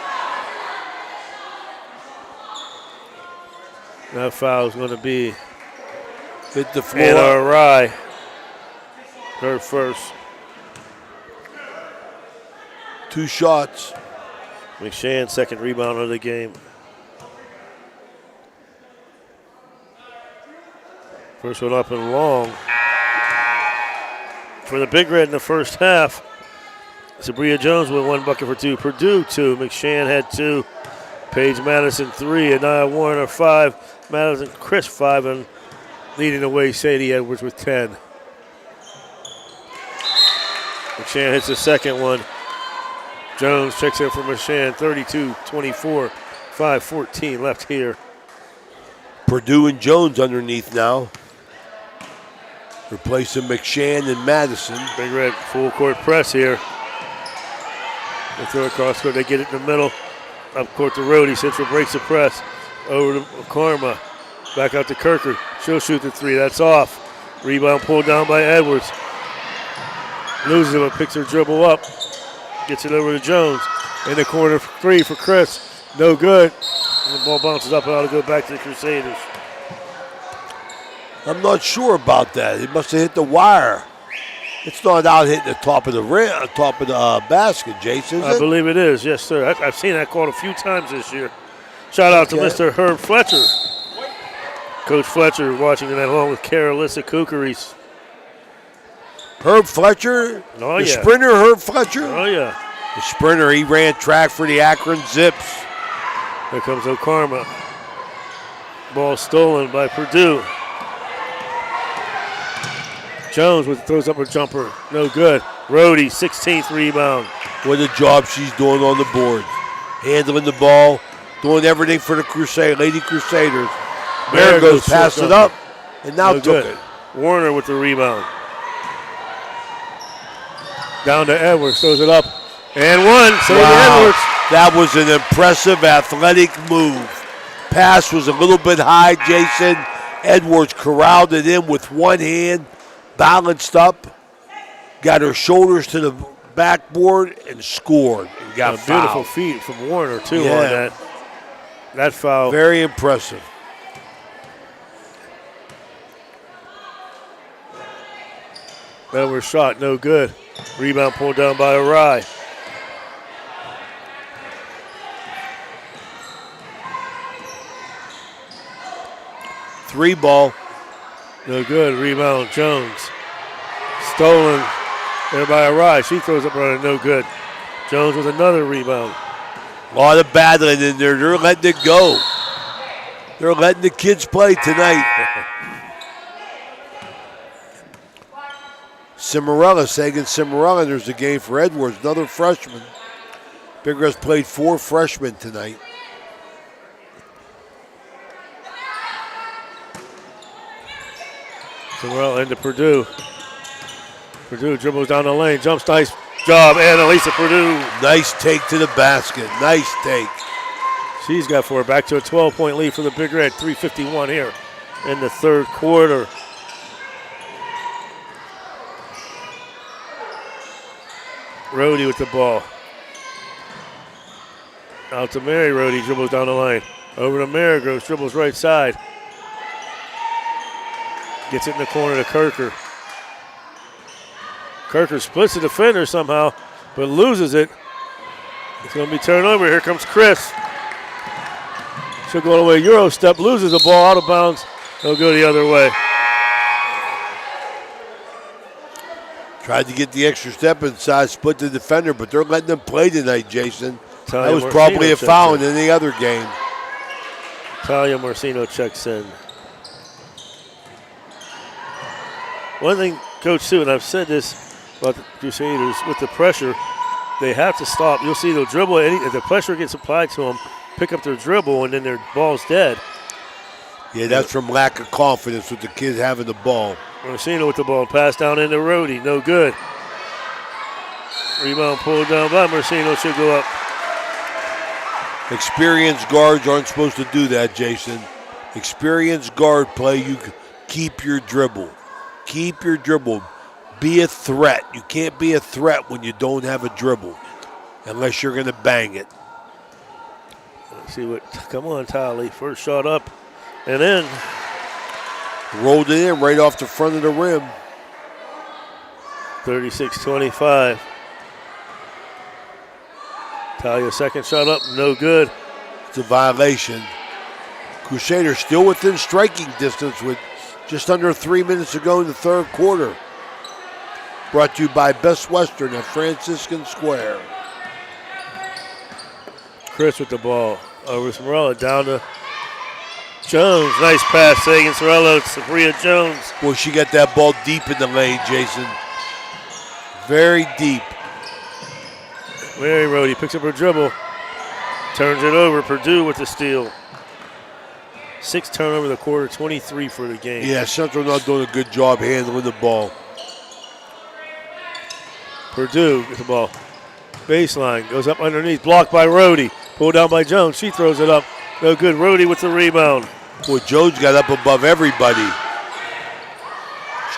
That foul is going to be hit the floor. Anna Arai. Her first. 2 shots. McShann, second rebound of the game. First one up and long. For the Big Red in the first half, Sabria Jones with 1 bucket for 2. Purdue 2. McShann had 2. Paige Madison 3. Anaya Warner 5. Madison Chris 5. And leading the way, Sadie Edwards with 10. McShann hits the second one. Jones checks in for McShann. 32-24. 5:14 left here. Purdue and Jones underneath now. Replacing McShann and Madison. Big Red full court press here. They throw it across court. They get it in the middle. Up court to Rhodey. Central breaks the press. Over to Karma. Back out to Kirker. She'll shoot the 3. That's off. Rebound pulled down by Edwards. Loses it, but picks her dribble up. Gets it over to Jones. In the corner, 3 for Chris. No good. And the ball bounces up and ought to go back to the Crusaders. I'm not sure about that. It must have hit the wire. It's not out hitting the top of the rim, top of the basket, Jason. I believe it is, yes, sir. I've seen that called a few times this year. Shout out to Mr. Herb Fletcher. Coach Fletcher watching that along with Carolissa Koukaris. Herb Fletcher? Oh, the yeah. sprinter, Herb Fletcher? Oh, yeah. The sprinter, he ran track for the Akron Zips. Here comes Okarma. Ball stolen by Purdue. Jones throws up a jumper. No good. Rhodey, 16th rebound. What a job she's doing on the board. Handling the ball, doing everything for the Lady Crusaders. Maragos passed it up and now took it. Warner with the rebound. Down to Edwards, throws it up. And one. Sadie Edwards. That was an impressive athletic move. Pass was a little bit high, Jason. Edwards corralled it in with one hand, balanced up, got her shoulders to the backboard, and scored. And got a beautiful feed from Warner, too, on that foul. Very impressive. Edwards shot, no good. Rebound pulled down by Arai. Three ball. No good. Rebound, Jones. Stolen there by Arai. She throws up running, no good. Jones with another rebound. A lot of battling in there. They're letting it go. They're letting the kids play tonight. Sagan Cimarella, there's a game for Edwards, another freshman. Big Red's played 4 freshmen tonight. Cimarella into Purdue. Purdue dribbles down the lane, jumps, nice job, Annalisa Purdue. Nice take to the basket, nice take. She's got 4, back to a 12-point lead for the Big Red, 3:51 here in the third quarter. Rhodey with the ball. Out to Mary. Rhodey dribbles down the lane. Over to Marigroves, dribbles right side. Gets it in the corner to Kirker. Kirker splits the defender somehow, but loses it. It's going to be turned over. Here comes Chris. She'll go all the way. Euro step, loses the ball out of bounds. He'll go the other way. Tried to get the extra step inside, split the defender, but they're letting them play tonight, Jason. Talia that was Morcino probably a foul in any other game. Talia Morcino checks in. One thing, Coach Sue, and I've said this about the Crusaders, with the pressure, they have to stop. You'll see they'll dribble. If the pressure gets applied to them, pick up their dribble, and then their ball's dead. Yeah, that's from lack of confidence with the kids having the ball. Morcino with the ball, pass down into Rhodey, no good. Rebound pulled down by Morcino, should go up. Experienced guards aren't supposed to do that, Jason. Experienced guard play, you keep your dribble. Keep your dribble. Be a threat. You can't be a threat when you don't have a dribble, unless you're going to bang it. Let's see what, come on, Tally. First shot up, and in. Rolled it in right off the front of the rim. 36-25. Talia second shot up, no good. It's a violation. Crusaders still within striking distance with Just under 3 minutes to go in the third quarter. Brought to you by Best Western at Franciscan Square. Chris with the ball. Over Sorella, down to Jones. Nice pass, Sagan Sorella. Sabria Jones. Boy, she got that ball deep in the lane, Jason. Very deep. Mary Rhodey picks up her dribble. Turns it over. Purdue with the steal. 6 turnover the quarter, 23 for the game. Yeah, Central not doing a good job handling the ball. Purdue gets the ball. Baseline, goes up underneath, blocked by Rhodey. Pulled down by Jones, she throws it up. No good, Rhodey with the rebound. Boy, Jones got up above everybody.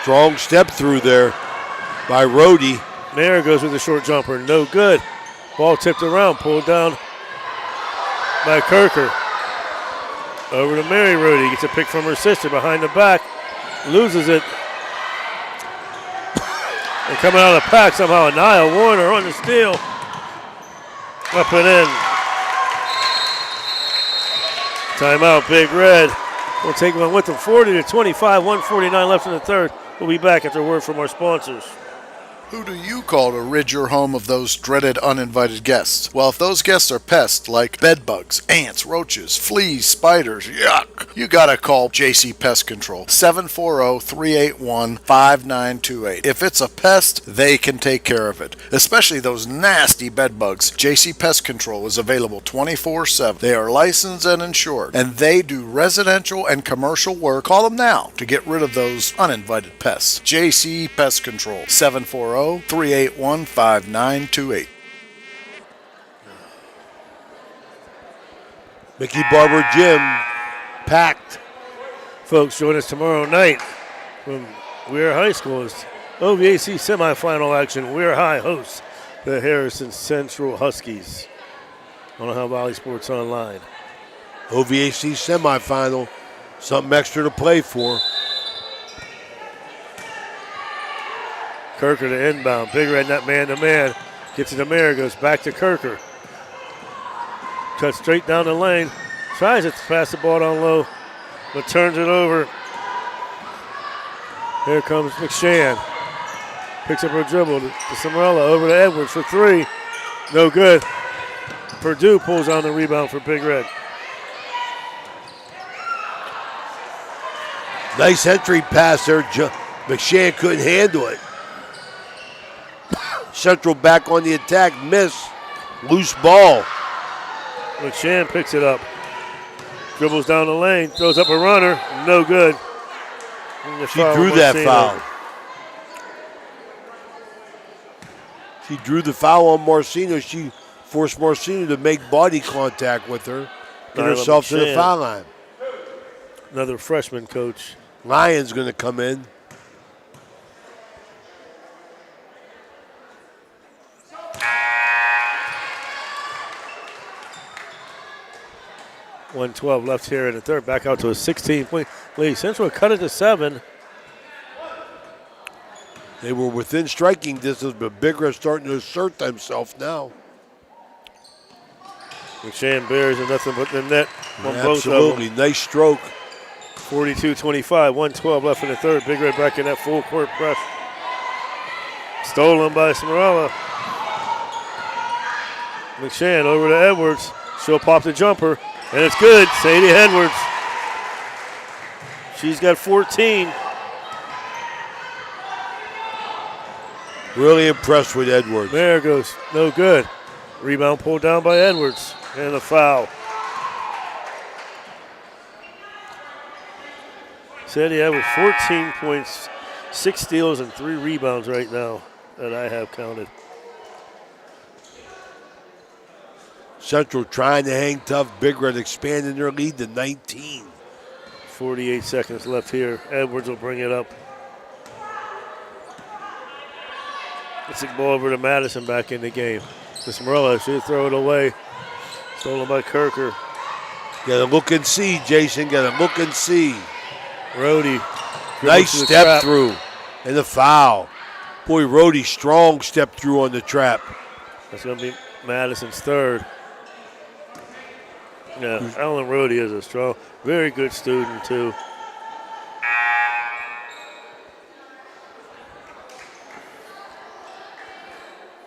Strong step through there by Rhodey. Mayer goes with the short jumper, no good. Ball tipped around, pulled down by Kirker. Over to Mary Rhodey, gets a pick from her sister behind the back, loses it. And coming out of the pack somehow, Anaya Warner on the steal. Up and in. Timeout, Big Red. We'll take one with them, 40-25, 1:49 left in the third. We'll be back after a word from our sponsors. Who do you call to rid your home of those dreaded uninvited guests? Well, if those guests are pests like bed bugs, ants, roaches, fleas, spiders, yuck, you gotta call JC Pest Control, 740-381-5928. If it's a pest, they can take care of it, especially those nasty bed bugs. JC Pest Control is available 24/7. They are licensed and insured, and they do residential and commercial work. Call them now to get rid of those uninvited pests. JC Pest Control, 740-381-5928. Mickey Barber Gym, packed. Folks, join us tomorrow night from Weir High School's OVAC semifinal action. Weir High hosts the Harrison Central Huskies on Ohio Valley Sports Online. OVAC semifinal, something extra to play for. Kirker to inbound. Big Red net man-to-man. Gets it to Mayer, goes back to Kirker. Cuts straight down the lane. Tries it to pass the ball down low, but turns it over. Here comes McShann. Picks up her dribble to Cimarella, over to Edwards for 3. No good. Purdue pulls on the rebound for Big Red. Nice entry pass there. McShann couldn't handle it. Central back on the attack, miss. Loose ball. McShann picks it up. Dribbles down the lane, throws up a runner, no good. She drew that foul. She drew the foul on Marcino. She forced Marcino to make body contact with her, get herself to the foul line. Another freshman coach. Lyon's going to come in. .112 left here in the third. Back out to a 16-point lead. Central cut it to 7. They were within striking distance, but Big Red starting to assert themselves now. McShann bears and nothing but the net on both of them. Absolutely, nice stroke. 42-25, 112 left in the third. Big Red back in that full court press. Stolen by Cimarella. McShann over to Edwards. She'll pop the jumper, and it's good. Sadie Edwards. She's got 14. Really impressed with Edwards. There goes, no good. Rebound pulled down by Edwards, and a foul. Sadie Edwards, 14 points, 6 steals, and 3 rebounds right now that I have counted. Central trying to hang tough. Big Red expanding their lead to 19. 48 seconds left here. Edwards will bring it up. Gets the ball over to Madison back in the game. This Morella should throw it away. Stolen by Kirker. Got to look and see, Jason. Got to look and see. Rhodey. Nice step through. And the foul. Boy, Rhodey, strong step through on the trap. That's going to be Madison's third. Yeah, Alan Rhodey is a strong, very good student, too.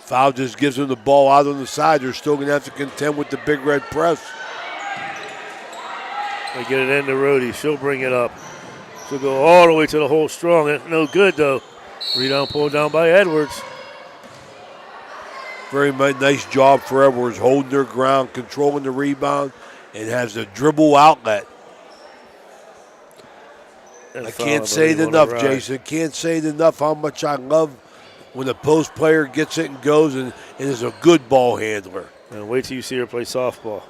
Foul just gives them the ball out on the side. They're still going to have to contend with the Big Red press. They get it into Rhodey. She'll bring it up. She'll go all the way to the hole strong. No good, though. Rebound pulled down by Edwards. Very nice job for Edwards, holding their ground, controlling the rebound, and has a dribble outlet. I can't say it enough, Jason. Can't say it enough how much I love when the post player gets it and goes and is a good ball handler. And wait till you see her play softball.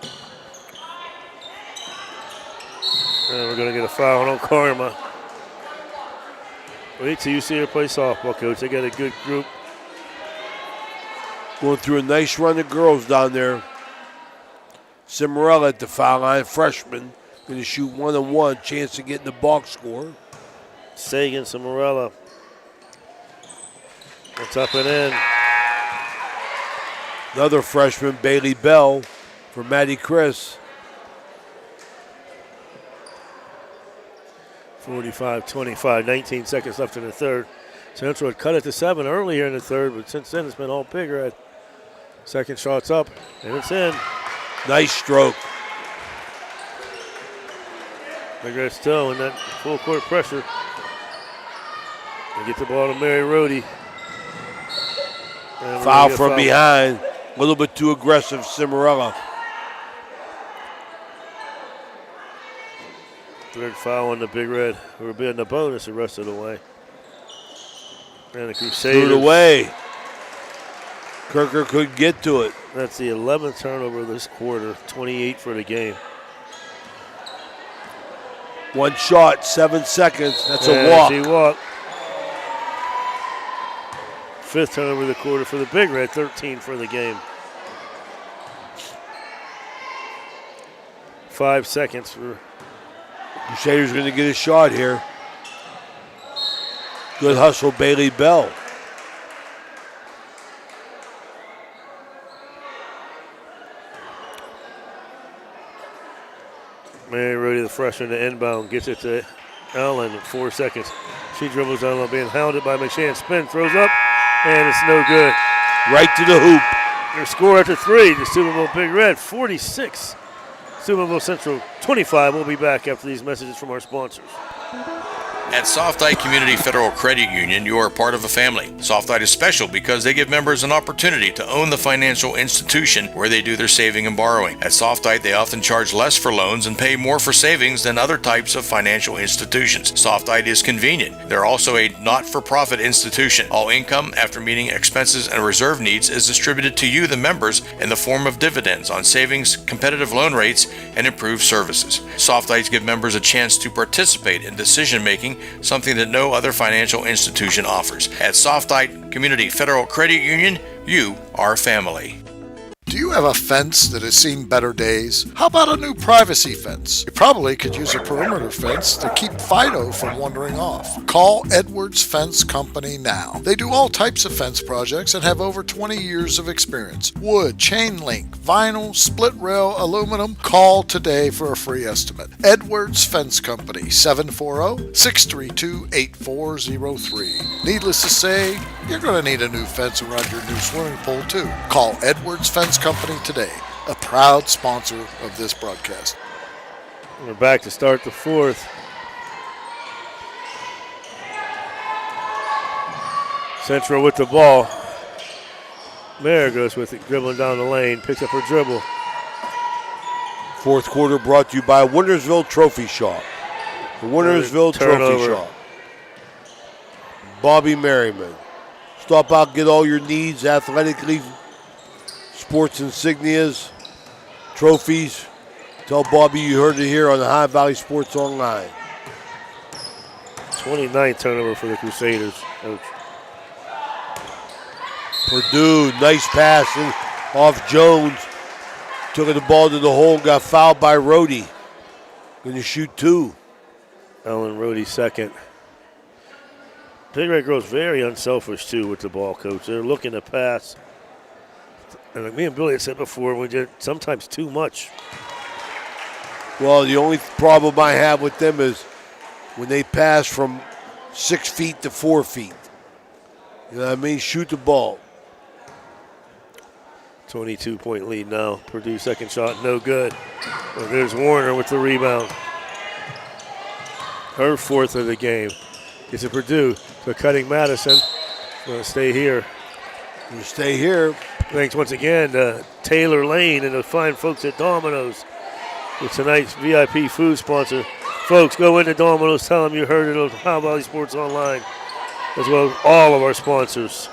And we're going to get a foul on Karma. Wait till you see her play softball, Coach. They got a good group. Going through a nice run of girls down there. Cimarella at the foul line, freshman. Going to shoot 1-on-1, chance to get in the box score. Sagan, Cimarella. It's up and in. Another freshman, Bailey Bell, for Maddie Chris. 45-25, 19 seconds left in the third. Central had cut it to 7 earlier in the third, but since then it's been all Big Red. Second shot's up, and it's in. Nice stroke. Big Red still in that full court pressure. They get the ball to Mary Rhodey. Foul from behind. A little bit too aggressive, Cimarella. Third foul on the Big Red, who will be in the bonus the rest of the way. And the Crusaders. Threw it away. Kirker couldn't get to it. That's the 11th turnover this quarter, 28 for the game. One shot, 7 seconds. That's a walk. She walked. Fifth turnover of the quarter for the Big Red, 13 for the game. 5 seconds for Crusaders going to get a shot here. Good hustle, Bailey Bell. Mary Rhodey, the freshman, to inbound, gets it to Allen in 4 seconds. She dribbles down, being hounded by McShann. Spin, throws up, and it's no good. Right to the hoop. Their score after 3, the Steubenville Big Red, 46. Steubenville Central, 25. We'll be back after these messages from our sponsors. At Softite Community Federal Credit Union, you are part of a family. Softite is special because they give members an opportunity to own the financial institution where they do their saving and borrowing. At Softite, they often charge less for loans and pay more for savings than other types of financial institutions. Softite is convenient. They're also a not-for-profit institution. All income, after meeting expenses and reserve needs, is distributed to you, the members, in the form of dividends on savings, competitive loan rates, and improved services. Softites give members a chance to participate in decision-making, something that no other financial institution offers. At Softite Community Federal Credit Union, you are family. Do you have a fence that has seen better days? How about a new privacy fence? You probably could use a perimeter fence to keep Fido from wandering off. Call Edwards Fence Company now. They do all types of fence projects and have over 20 years of experience. Wood, chain link, vinyl, split rail, aluminum. Call today for a free estimate. Edwards Fence Company, 740-632-8403. Needless to say, you're going to need a new fence around your new swimming pool too. Call Edwards Fence Company today, a proud sponsor of this broadcast. We're back to start the fourth. Central with the ball. Mare goes with it, dribbling down the lane, picks up her dribble. Fourth quarter brought to you by Wintersville Trophy Shop. The Wintersville Trophy Shop. Bobby Merriman. Stop out, get all your needs athletically. Sports insignias, trophies. Tell Bobby you heard it here on the High Valley Sports Online. 29th turnover for the Crusaders. Coach. Purdue, nice passing off Jones. Took the ball to the hole, got fouled by Rhodey. Going to shoot 2. Ellen Rhodey second. Big Red Girls very unselfish too with the ball, Coach. They're looking to pass. And like me and Billy had said before, we did sometimes too much. Well, the only problem I have with them is when they pass from 6 feet to 4 feet. You know what I mean? Shoot the ball. 22-point lead now. Purdue second shot, no good. Well, there's Warner with the rebound. Her fourth of the game. Gets it Purdue to cutting Madison. Going to stay here. You stay here. Thanks once again to Taylor Lane and the fine folks at Domino's with tonight's VIP food sponsor. Folks, go into Domino's, tell them you heard it on Ohio Valley Sports Online, as well as all of our sponsors.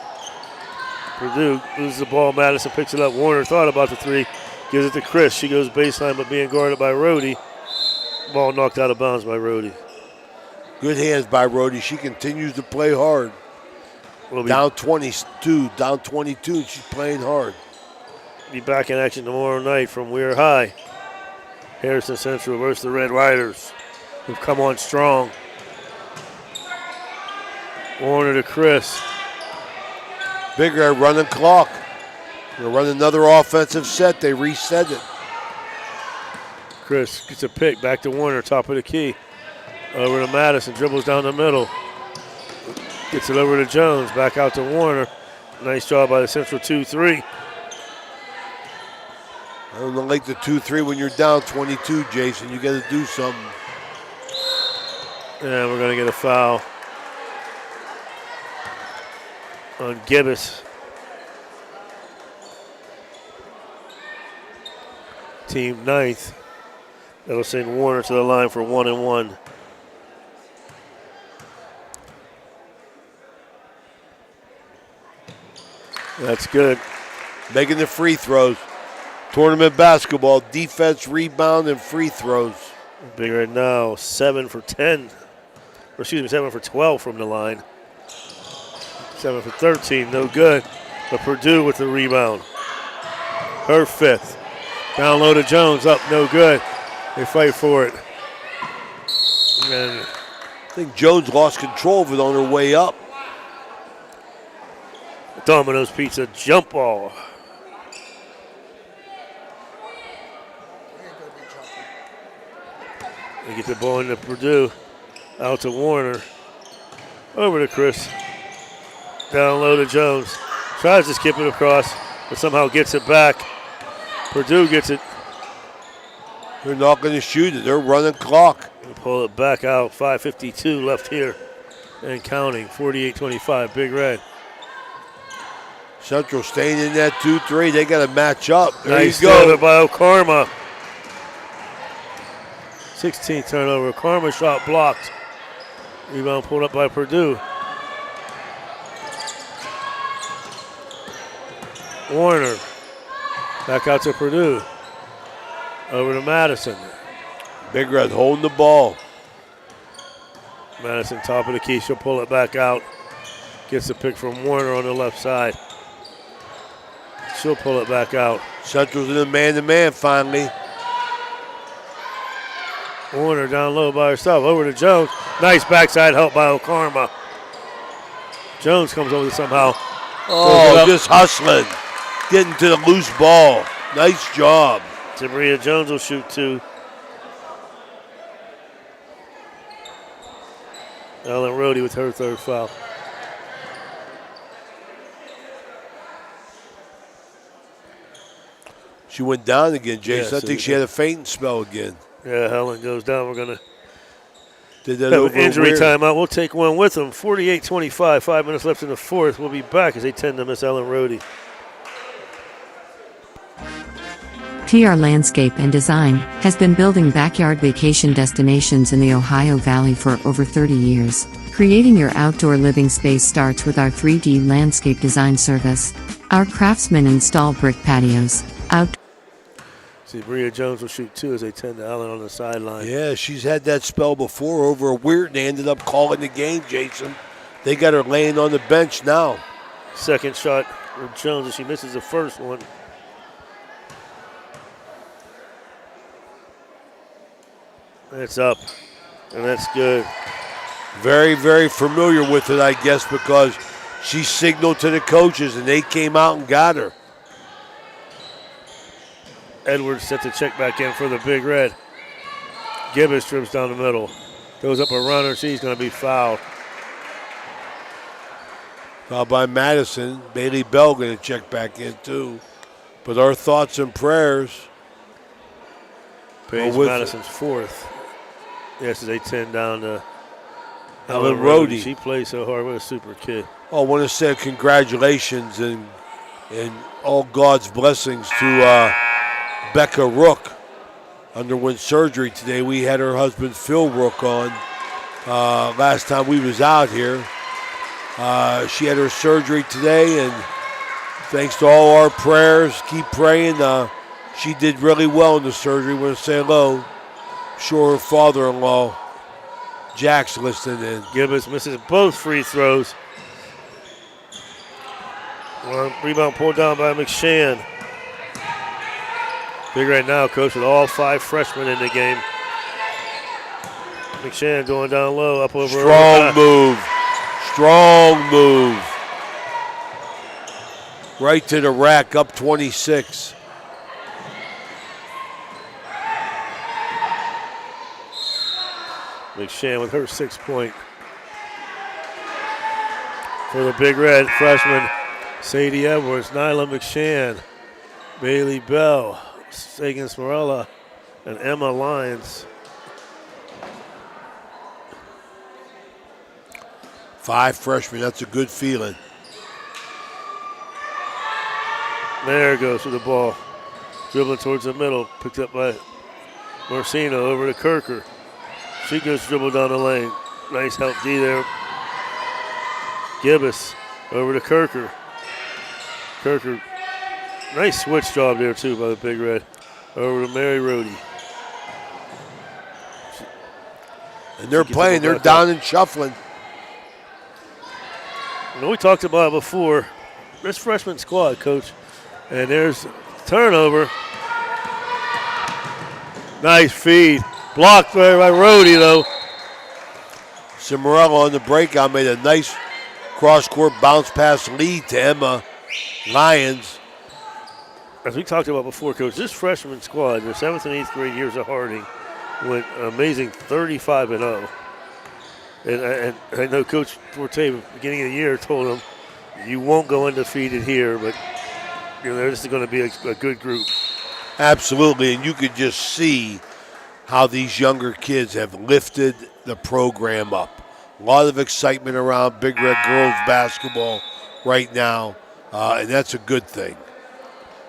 Purdue loses the ball. Madison picks it up. Warner thought about the three. Gives it to Chris. She goes baseline, but being guarded by Rhodey. Ball knocked out of bounds by Rhodey. Good hands by Rhodey. She continues to play hard. Down 22, down 22. She's playing hard. Be back in action tomorrow night from Weir High. Harrison Central versus the Red Riders, who've come on strong. Warner to Chris. Big Red running clock. They'll run another offensive set. They reset it. Chris gets a pick. Back to Warner, top of the key. Over to Madison. Dribbles down the middle. Gets it over to Jones. Back out to Warner. Nice job by the Central 2-3. I don't like the 2-3 when you're down 22, Jason. You got to do something. And we're going to get a foul on Gibbous. Team ninth. That'll send Warner to the line for 1-1. That's good. Making the free throws. Tournament basketball, defense, rebound, and free throws. Big Red now 7 for 10. Or excuse me, 7 for 12 from the line. 7 for 13, no good. But Purdue with the rebound. Her fifth. Down low to Jones, up, no good. They fight for it. And I think Jones lost control of it on her way up. Domino's Pizza jump ball. They get the ball into Purdue. Out to Warner. Over to Chris. Down low to Jones. Tries to skip it across, but somehow gets it back. Purdue gets it. They're not going to shoot it. They're running clock. They pull it back out. 5:52 left here and counting. 48-25. Big Red. Central staying in that 2-3. They got to match up. There Nice you go. there by Okarma. 16th turnover. Okarma shot blocked. Rebound pulled up by Purdue. Warner. Back out to Purdue. Over to Madison. Big Red holding the ball. Madison top of the key. She'll pull it back out. Gets the pick from Warner on the left side. She'll pull it back out. Central's in the man-to-man finally. Warner down low by herself. Over to Jones. Nice backside help by Okarma. Jones comes over somehow. Oh, just hustling. Getting to the loose ball. Nice job. Tabria Jones will shoot two. Ellen Rhodey with her third foul. She went down again, Jason. Yes, I think she had a fainting spell again. Yeah, Helen goes down. We're going Did to that have an injury weird. timeout. We'll take one with them. 48-25, 5 minutes left in the fourth. We'll be back as they tend to miss Ellen Rhodey. TR Landscape and Design has been building backyard vacation destinations in the Ohio Valley for over 30 years. Creating your outdoor living space starts with our 3D landscape design service. Our craftsmen install brick patios, See, Bria Jones will shoot two as they tend to Allen on the sideline. Yeah, she's had that spell before over a weird. They ended up calling the game, Jason. They got her laying on the bench now. Second shot for Jones as she misses the first one. It's up, and that's good. Very, very familiar with it, I guess, because she signaled to the coaches and they came out and got her. Edwards set the check back in for the Big Red. Gibbous trips down the middle. Goes up a runner. She's going to be fouled. Fouled by Madison. Bailey Bell going to check back in, too. But our thoughts and prayers Paige are with Madison's fourth. Yesterday 10 down to Ellen Rhodey. She plays so hard. What a super kid. I want to say congratulations and all God's blessings to Becca Rook. Underwent surgery today. We had her husband Phil Rook on last time we was out here. She had her surgery today, and thanks to all our prayers, keep praying. She did really well in the surgery. I want to say hello. I'm sure her father-in-law, Jack's listening in. Gibbons misses both free throws. One rebound pulled down by McShann. Big Red now, coach, with all 5 freshmen in the game. McShann going down low, up over. Strong move. Strong move. Right to the rack, up 26. McShann with her 6-point. For the Big Red freshman, Sadie Edwards, Nyla McShann, Bailey Bell, Sagan Smarella, and Emma Lyons. 5 freshmen, that's a good feeling. There goes with the ball. Dribbling towards the middle, picked up by Marcino over to Kirker. She goes dribble down the lane. Nice help D there. Gibbous over to Kirker. Kirker, nice switch job there too by the Big Red. Over to Mary Rhodey. And they're playing, they're down and shuffling. And we talked about it before. This freshman squad, coach. And there's turnover. Nice feed. Blocked there by Rhodey, though. Cimarella on the breakout made a nice cross-court bounce pass lead to Emma Lyons. As we talked about before, Coach, this freshman squad, their 7th and 8th grade years at Harding, went an amazing 35-0. And I know Coach Forte, at the beginning of the year, told them, you won't go undefeated here, but this is going to be a good group. Absolutely, and you could just see how these younger kids have lifted the program up. A lot of excitement around Big Red girls basketball right now, and that's a good thing.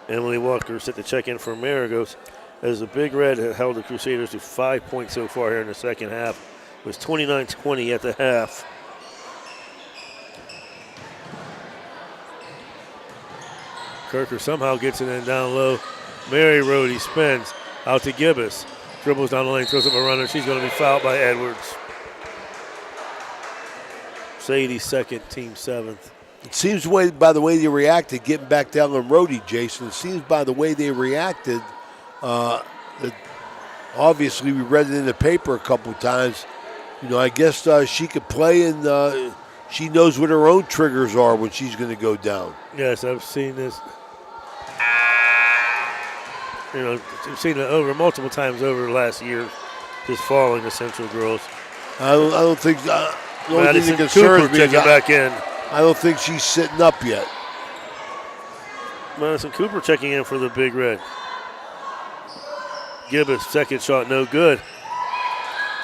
Emily Walker set the check-in for Marigos as the Big Red had held the Crusaders to 5 points so far here in the second half. It was 29-20 at the half. Kirker somehow gets it in down low. Mary Rhodey spins out to Gibbous. Dribbles down the lane, throws up a runner. She's going to be fouled by Edwards. Sadie second, team 7th. It seems by the way they reacted, getting back down on Rhodey, Jason, it seems by the way they reacted, that obviously we read it in the paper a couple of times. I guess she could play and she knows what her own triggers are when she's going to go down. Yes, I've seen this. I've seen it over multiple times over the last year, just following the Central girls. I don't think. Madison Cooper checking back in. I don't think she's sitting up yet. Madison Cooper checking in for the Big Red. Gibbous, second shot, no good.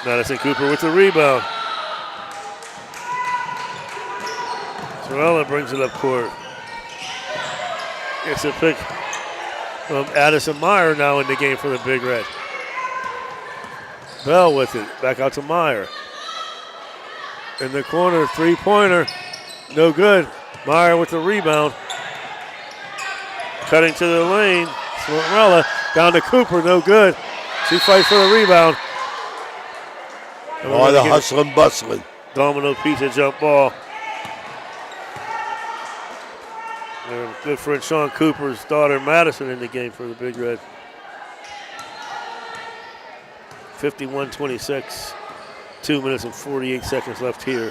Madison Cooper with the rebound. Sorella brings it up court. It's a pick from Addison Meyer now in the game for the Big Red. Bell with it, back out to Meyer. In the corner, three-pointer, no good. Meyer with the rebound. Cutting to the lane, Sorella down to Cooper, no good. She fights for the rebound. Oh, the hustling, bustling. Domino pizza jump ball. And good friend Sean Cooper's daughter Madison in the game for the Big Red. 51-26. 2 minutes and 48 seconds left here.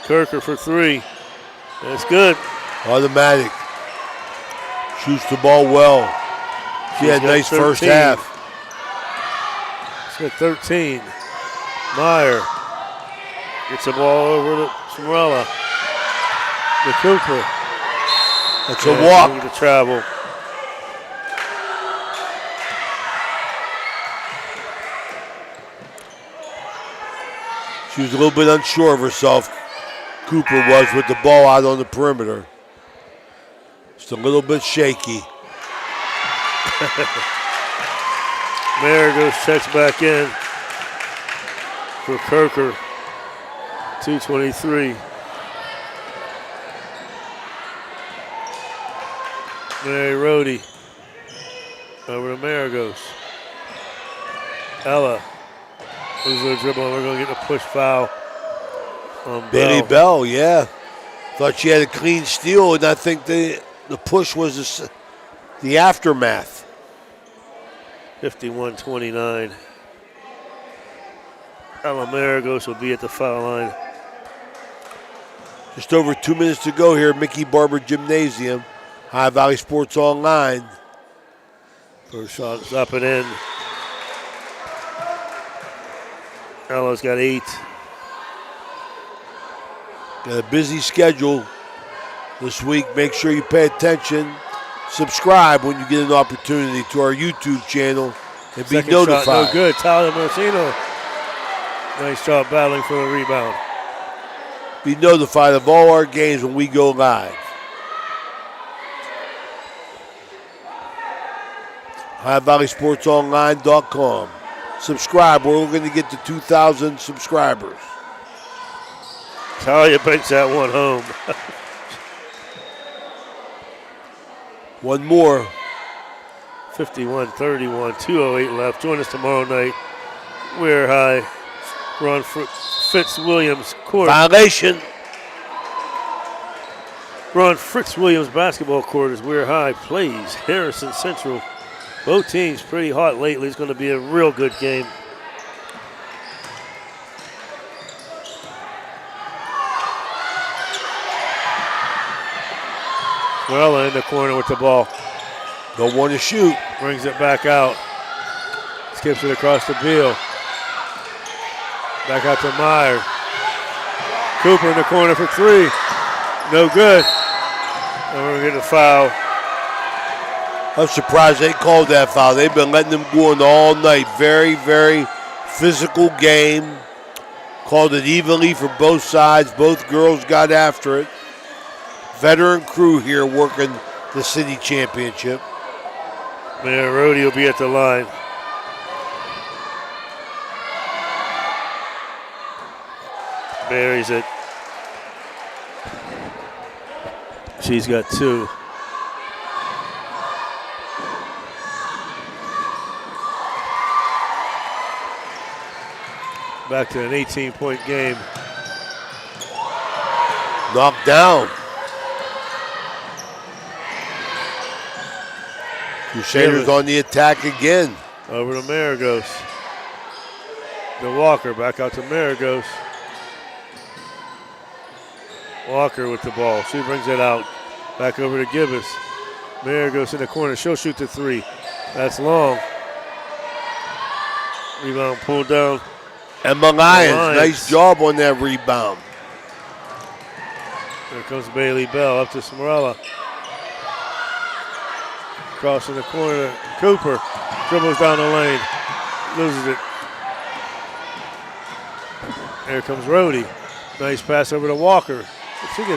Kirker for three. That's good. Automatic. Shoots the ball well. She had a nice 13. first half. She's got 13. Meyer gets the ball over to Sorella. To Cooper. That's a walk. To travel. She was a little bit unsure of herself. Cooper was with the ball out on the perimeter. Just a little bit shaky. Maragos checks back in for Kirker. 2:23. Mary Rhodey over to Maragos. Ella loses the dribble. We're going to get a push foul on Bailey Bell. Bell, yeah. Thought she had a clean steal, and I think the push was the aftermath. 51-29. Ella Maragos will be at the foul line. Just over 2 minutes to go here, Mickey Barber Gymnasium, High Valley Sports Online. First shot's up and in. Ella's got 8. Got a busy schedule this week. Make sure you pay attention. Subscribe when you get an opportunity to our YouTube channel and be Second notified. shot, no good. Tyler Marcino. Nice job battling for the rebound. Be notified of all our games when we go live. HighValleySportsOnline.com. Subscribe. We're going to get to 2,000 subscribers. Talia banks that one home. One more. 51-31, 2:08 left. Join us tomorrow night. We're High. We're on Fitzwilliams court. Violation. We're on Fritz Williams basketball court as We're High plays Harrison Central. Both teams pretty hot lately. It's going to be a real good game. Well, in the corner with the ball. Don't want to shoot. Brings it back out. Skips it across the Beal. Back out to Meyer. Cooper in the corner for 3. No good. And we're going to get a foul. I'm surprised they called that foul. They've been letting them go in all night. Very, very physical game. Called it evenly for both sides. Both girls got after it. Veteran crew here working the city championship. Mayor Rhodey will be at the line. Buries it. She's got 2. Back to an 18-point game. Knocked down. Crusaders on the attack again. Over to Maragos. To Walker, back out to Maragos. Walker with the ball. She brings it out. Back over to Gibbous. Maragos in the corner. She'll shoot the 3. That's long. Rebound pulled down. Emma Lyons, nice job on that rebound. There comes Bailey Bell up to Smarella. Crossing the corner. Cooper dribbles down the lane. Loses it. There comes Rhodey. Nice pass over to Walker.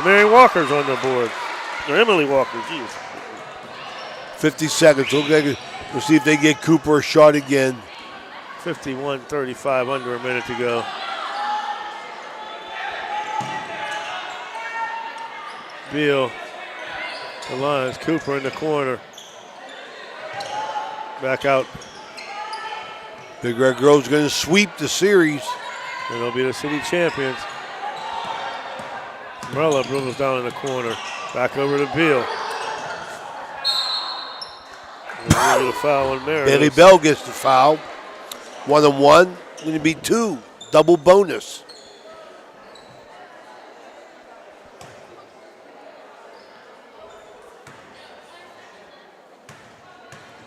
Mary Walker's on the board. Or Emily Walker, geez. 50 seconds. We'll see if they get Cooper a shot again. 51-35, under a minute to go. Beal, the Lions, Cooper in the corner. Back out. Big Red Girls going to sweep the series. And they'll be the city champions. Morella dribbles down in the corner. Back over to Beal. And we'll get a foul on Mariners. Bailey Bell gets the foul. 1-on-1. Going to be 2. Double bonus.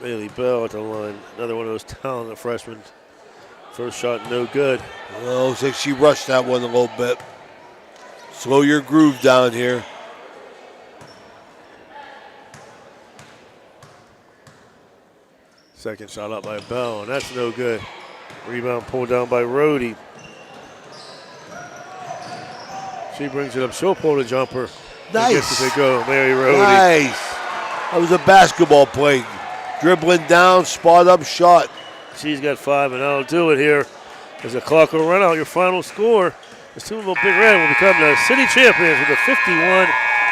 Bailey Bell at the line. Another one of those talented freshmen. First shot, no good. Well, looks like she rushed that one a little bit. Slow your groove down here. Second shot up by Bell, and that's no good. Rebound pulled down by Rhodey. She brings it up. She'll pull the jumper. Nice. Gets it to go. Mary Rhodey. Nice. That was a basketball play. Dribbling down, spot up, shot. She's got 5, and that'll do it here. As the clock will run out, your final score, the Steubenville Big Red will become the city champions with a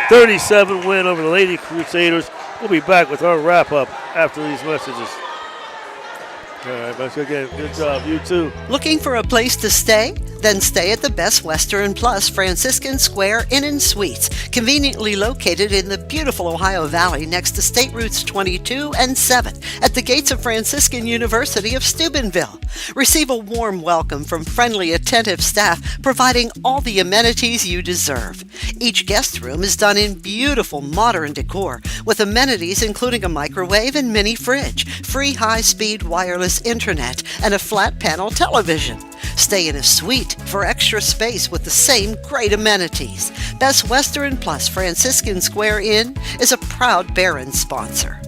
51-37 win over the Lady Crusaders. We'll be back with our wrap-up after these messages. All right, once again, good job. You too. Looking for a place to stay? Then stay at the Best Western Plus Franciscan Square Inn and Suites, conveniently located in the beautiful Ohio Valley next to State Routes 22 and 7 at the gates of Franciscan University of Steubenville. Receive a warm welcome from friendly, attentive staff, providing all the amenities you deserve. Each guest room is done in beautiful modern decor, with amenities including a microwave and mini fridge, free high-speed wireless internet, and a flat panel television. Stay in a suite for extra space with the same great amenities. Best Western Plus Franciscan Square Inn is a proud Barron sponsor.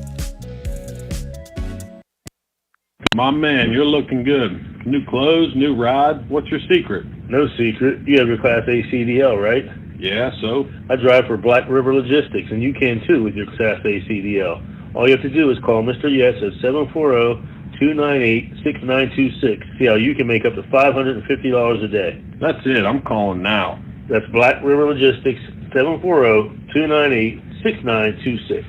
My man, you're looking good. New clothes, new ride. What's your secret? No secret. You have your Class A CDL, right? Yeah, so? I drive for Black River Logistics, and you can too with your Class A CDL. All you have to do is call Mr. Yes at 740-298-6926. See how you can make up to $550 a day. That's it. I'm calling now. That's Black River Logistics, 740-298-6926.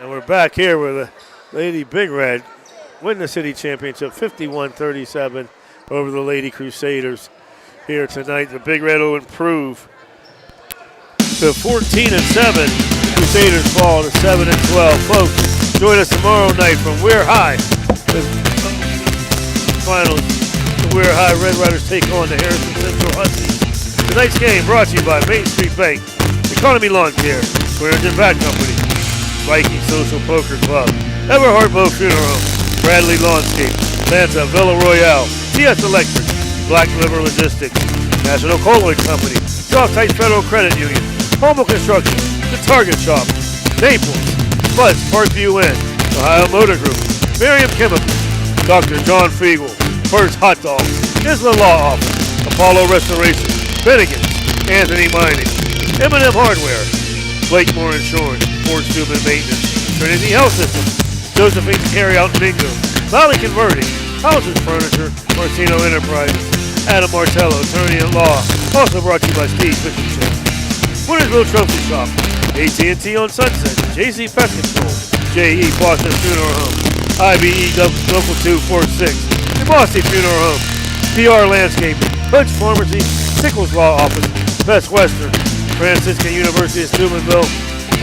And we're back here with the Lady Big Red win the city championship 51-37 over the Lady Crusaders here tonight. The Big Red will improve to 14-7. Crusaders fall to 7-12. Folks, join us tomorrow night from Weir High. The finals, the Weir High Red Riders take on the Harrison Central Huskies. Tonight's game brought to you by Main Street Bank, Economy Lawn Care, Clarendon Bat Company, Viking Social Poker Club, Everhart Bow Funeral Home, Bradley Lawnscape, Santa Villa Royale, TS Electric, Black River Logistics, National Colloid Company, Southside Federal Credit Union, Homo Construction, The Target Shop, Naples, Buzz Parkview Inn, Ohio Motor Group, Miriam Chemical, Dr. John Fiegel, First Hot Dogs, Isla Law Office, Apollo Restoration, Finnegan, Anthony Mining, M&M Hardware, Blakemore Insurance, Fort Steuben Maintenance, Trinity Health System, Josephine's Carryout Bingo, Valley Converting, Houses Furniture, Martino Enterprises, Adam Martello, Attorney at Law. Also brought to you by Steve Fishing Chip, Wintersville Trophy Shop, AT&T on Sunset, JC Pest Control, J.E. Foster Funeral Home, IBE Local 246, DeBossi Funeral Home, PR Landscaping, Butch Pharmacy, Nichols Law Office, Best Western, Franciscan University of Steubenville,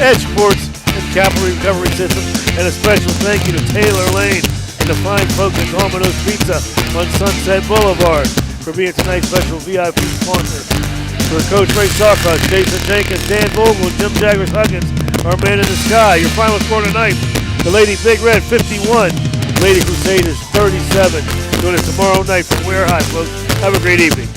Edge Sports, and Capital Recovery System, and a special thank you to Taylor Lane and the fine folks at Domino's Pizza on Sunset Boulevard for being tonight's special VIP sponsor. For Coach Ray Sawcross, Jason Jenkins, Dan Vogel, Jim Jaggers Huggins, our man in the sky. Your final score tonight, the Lady Big Red 51, Lady Crusaders 37. Join us tomorrow night from Weir High, folks. Have a great evening.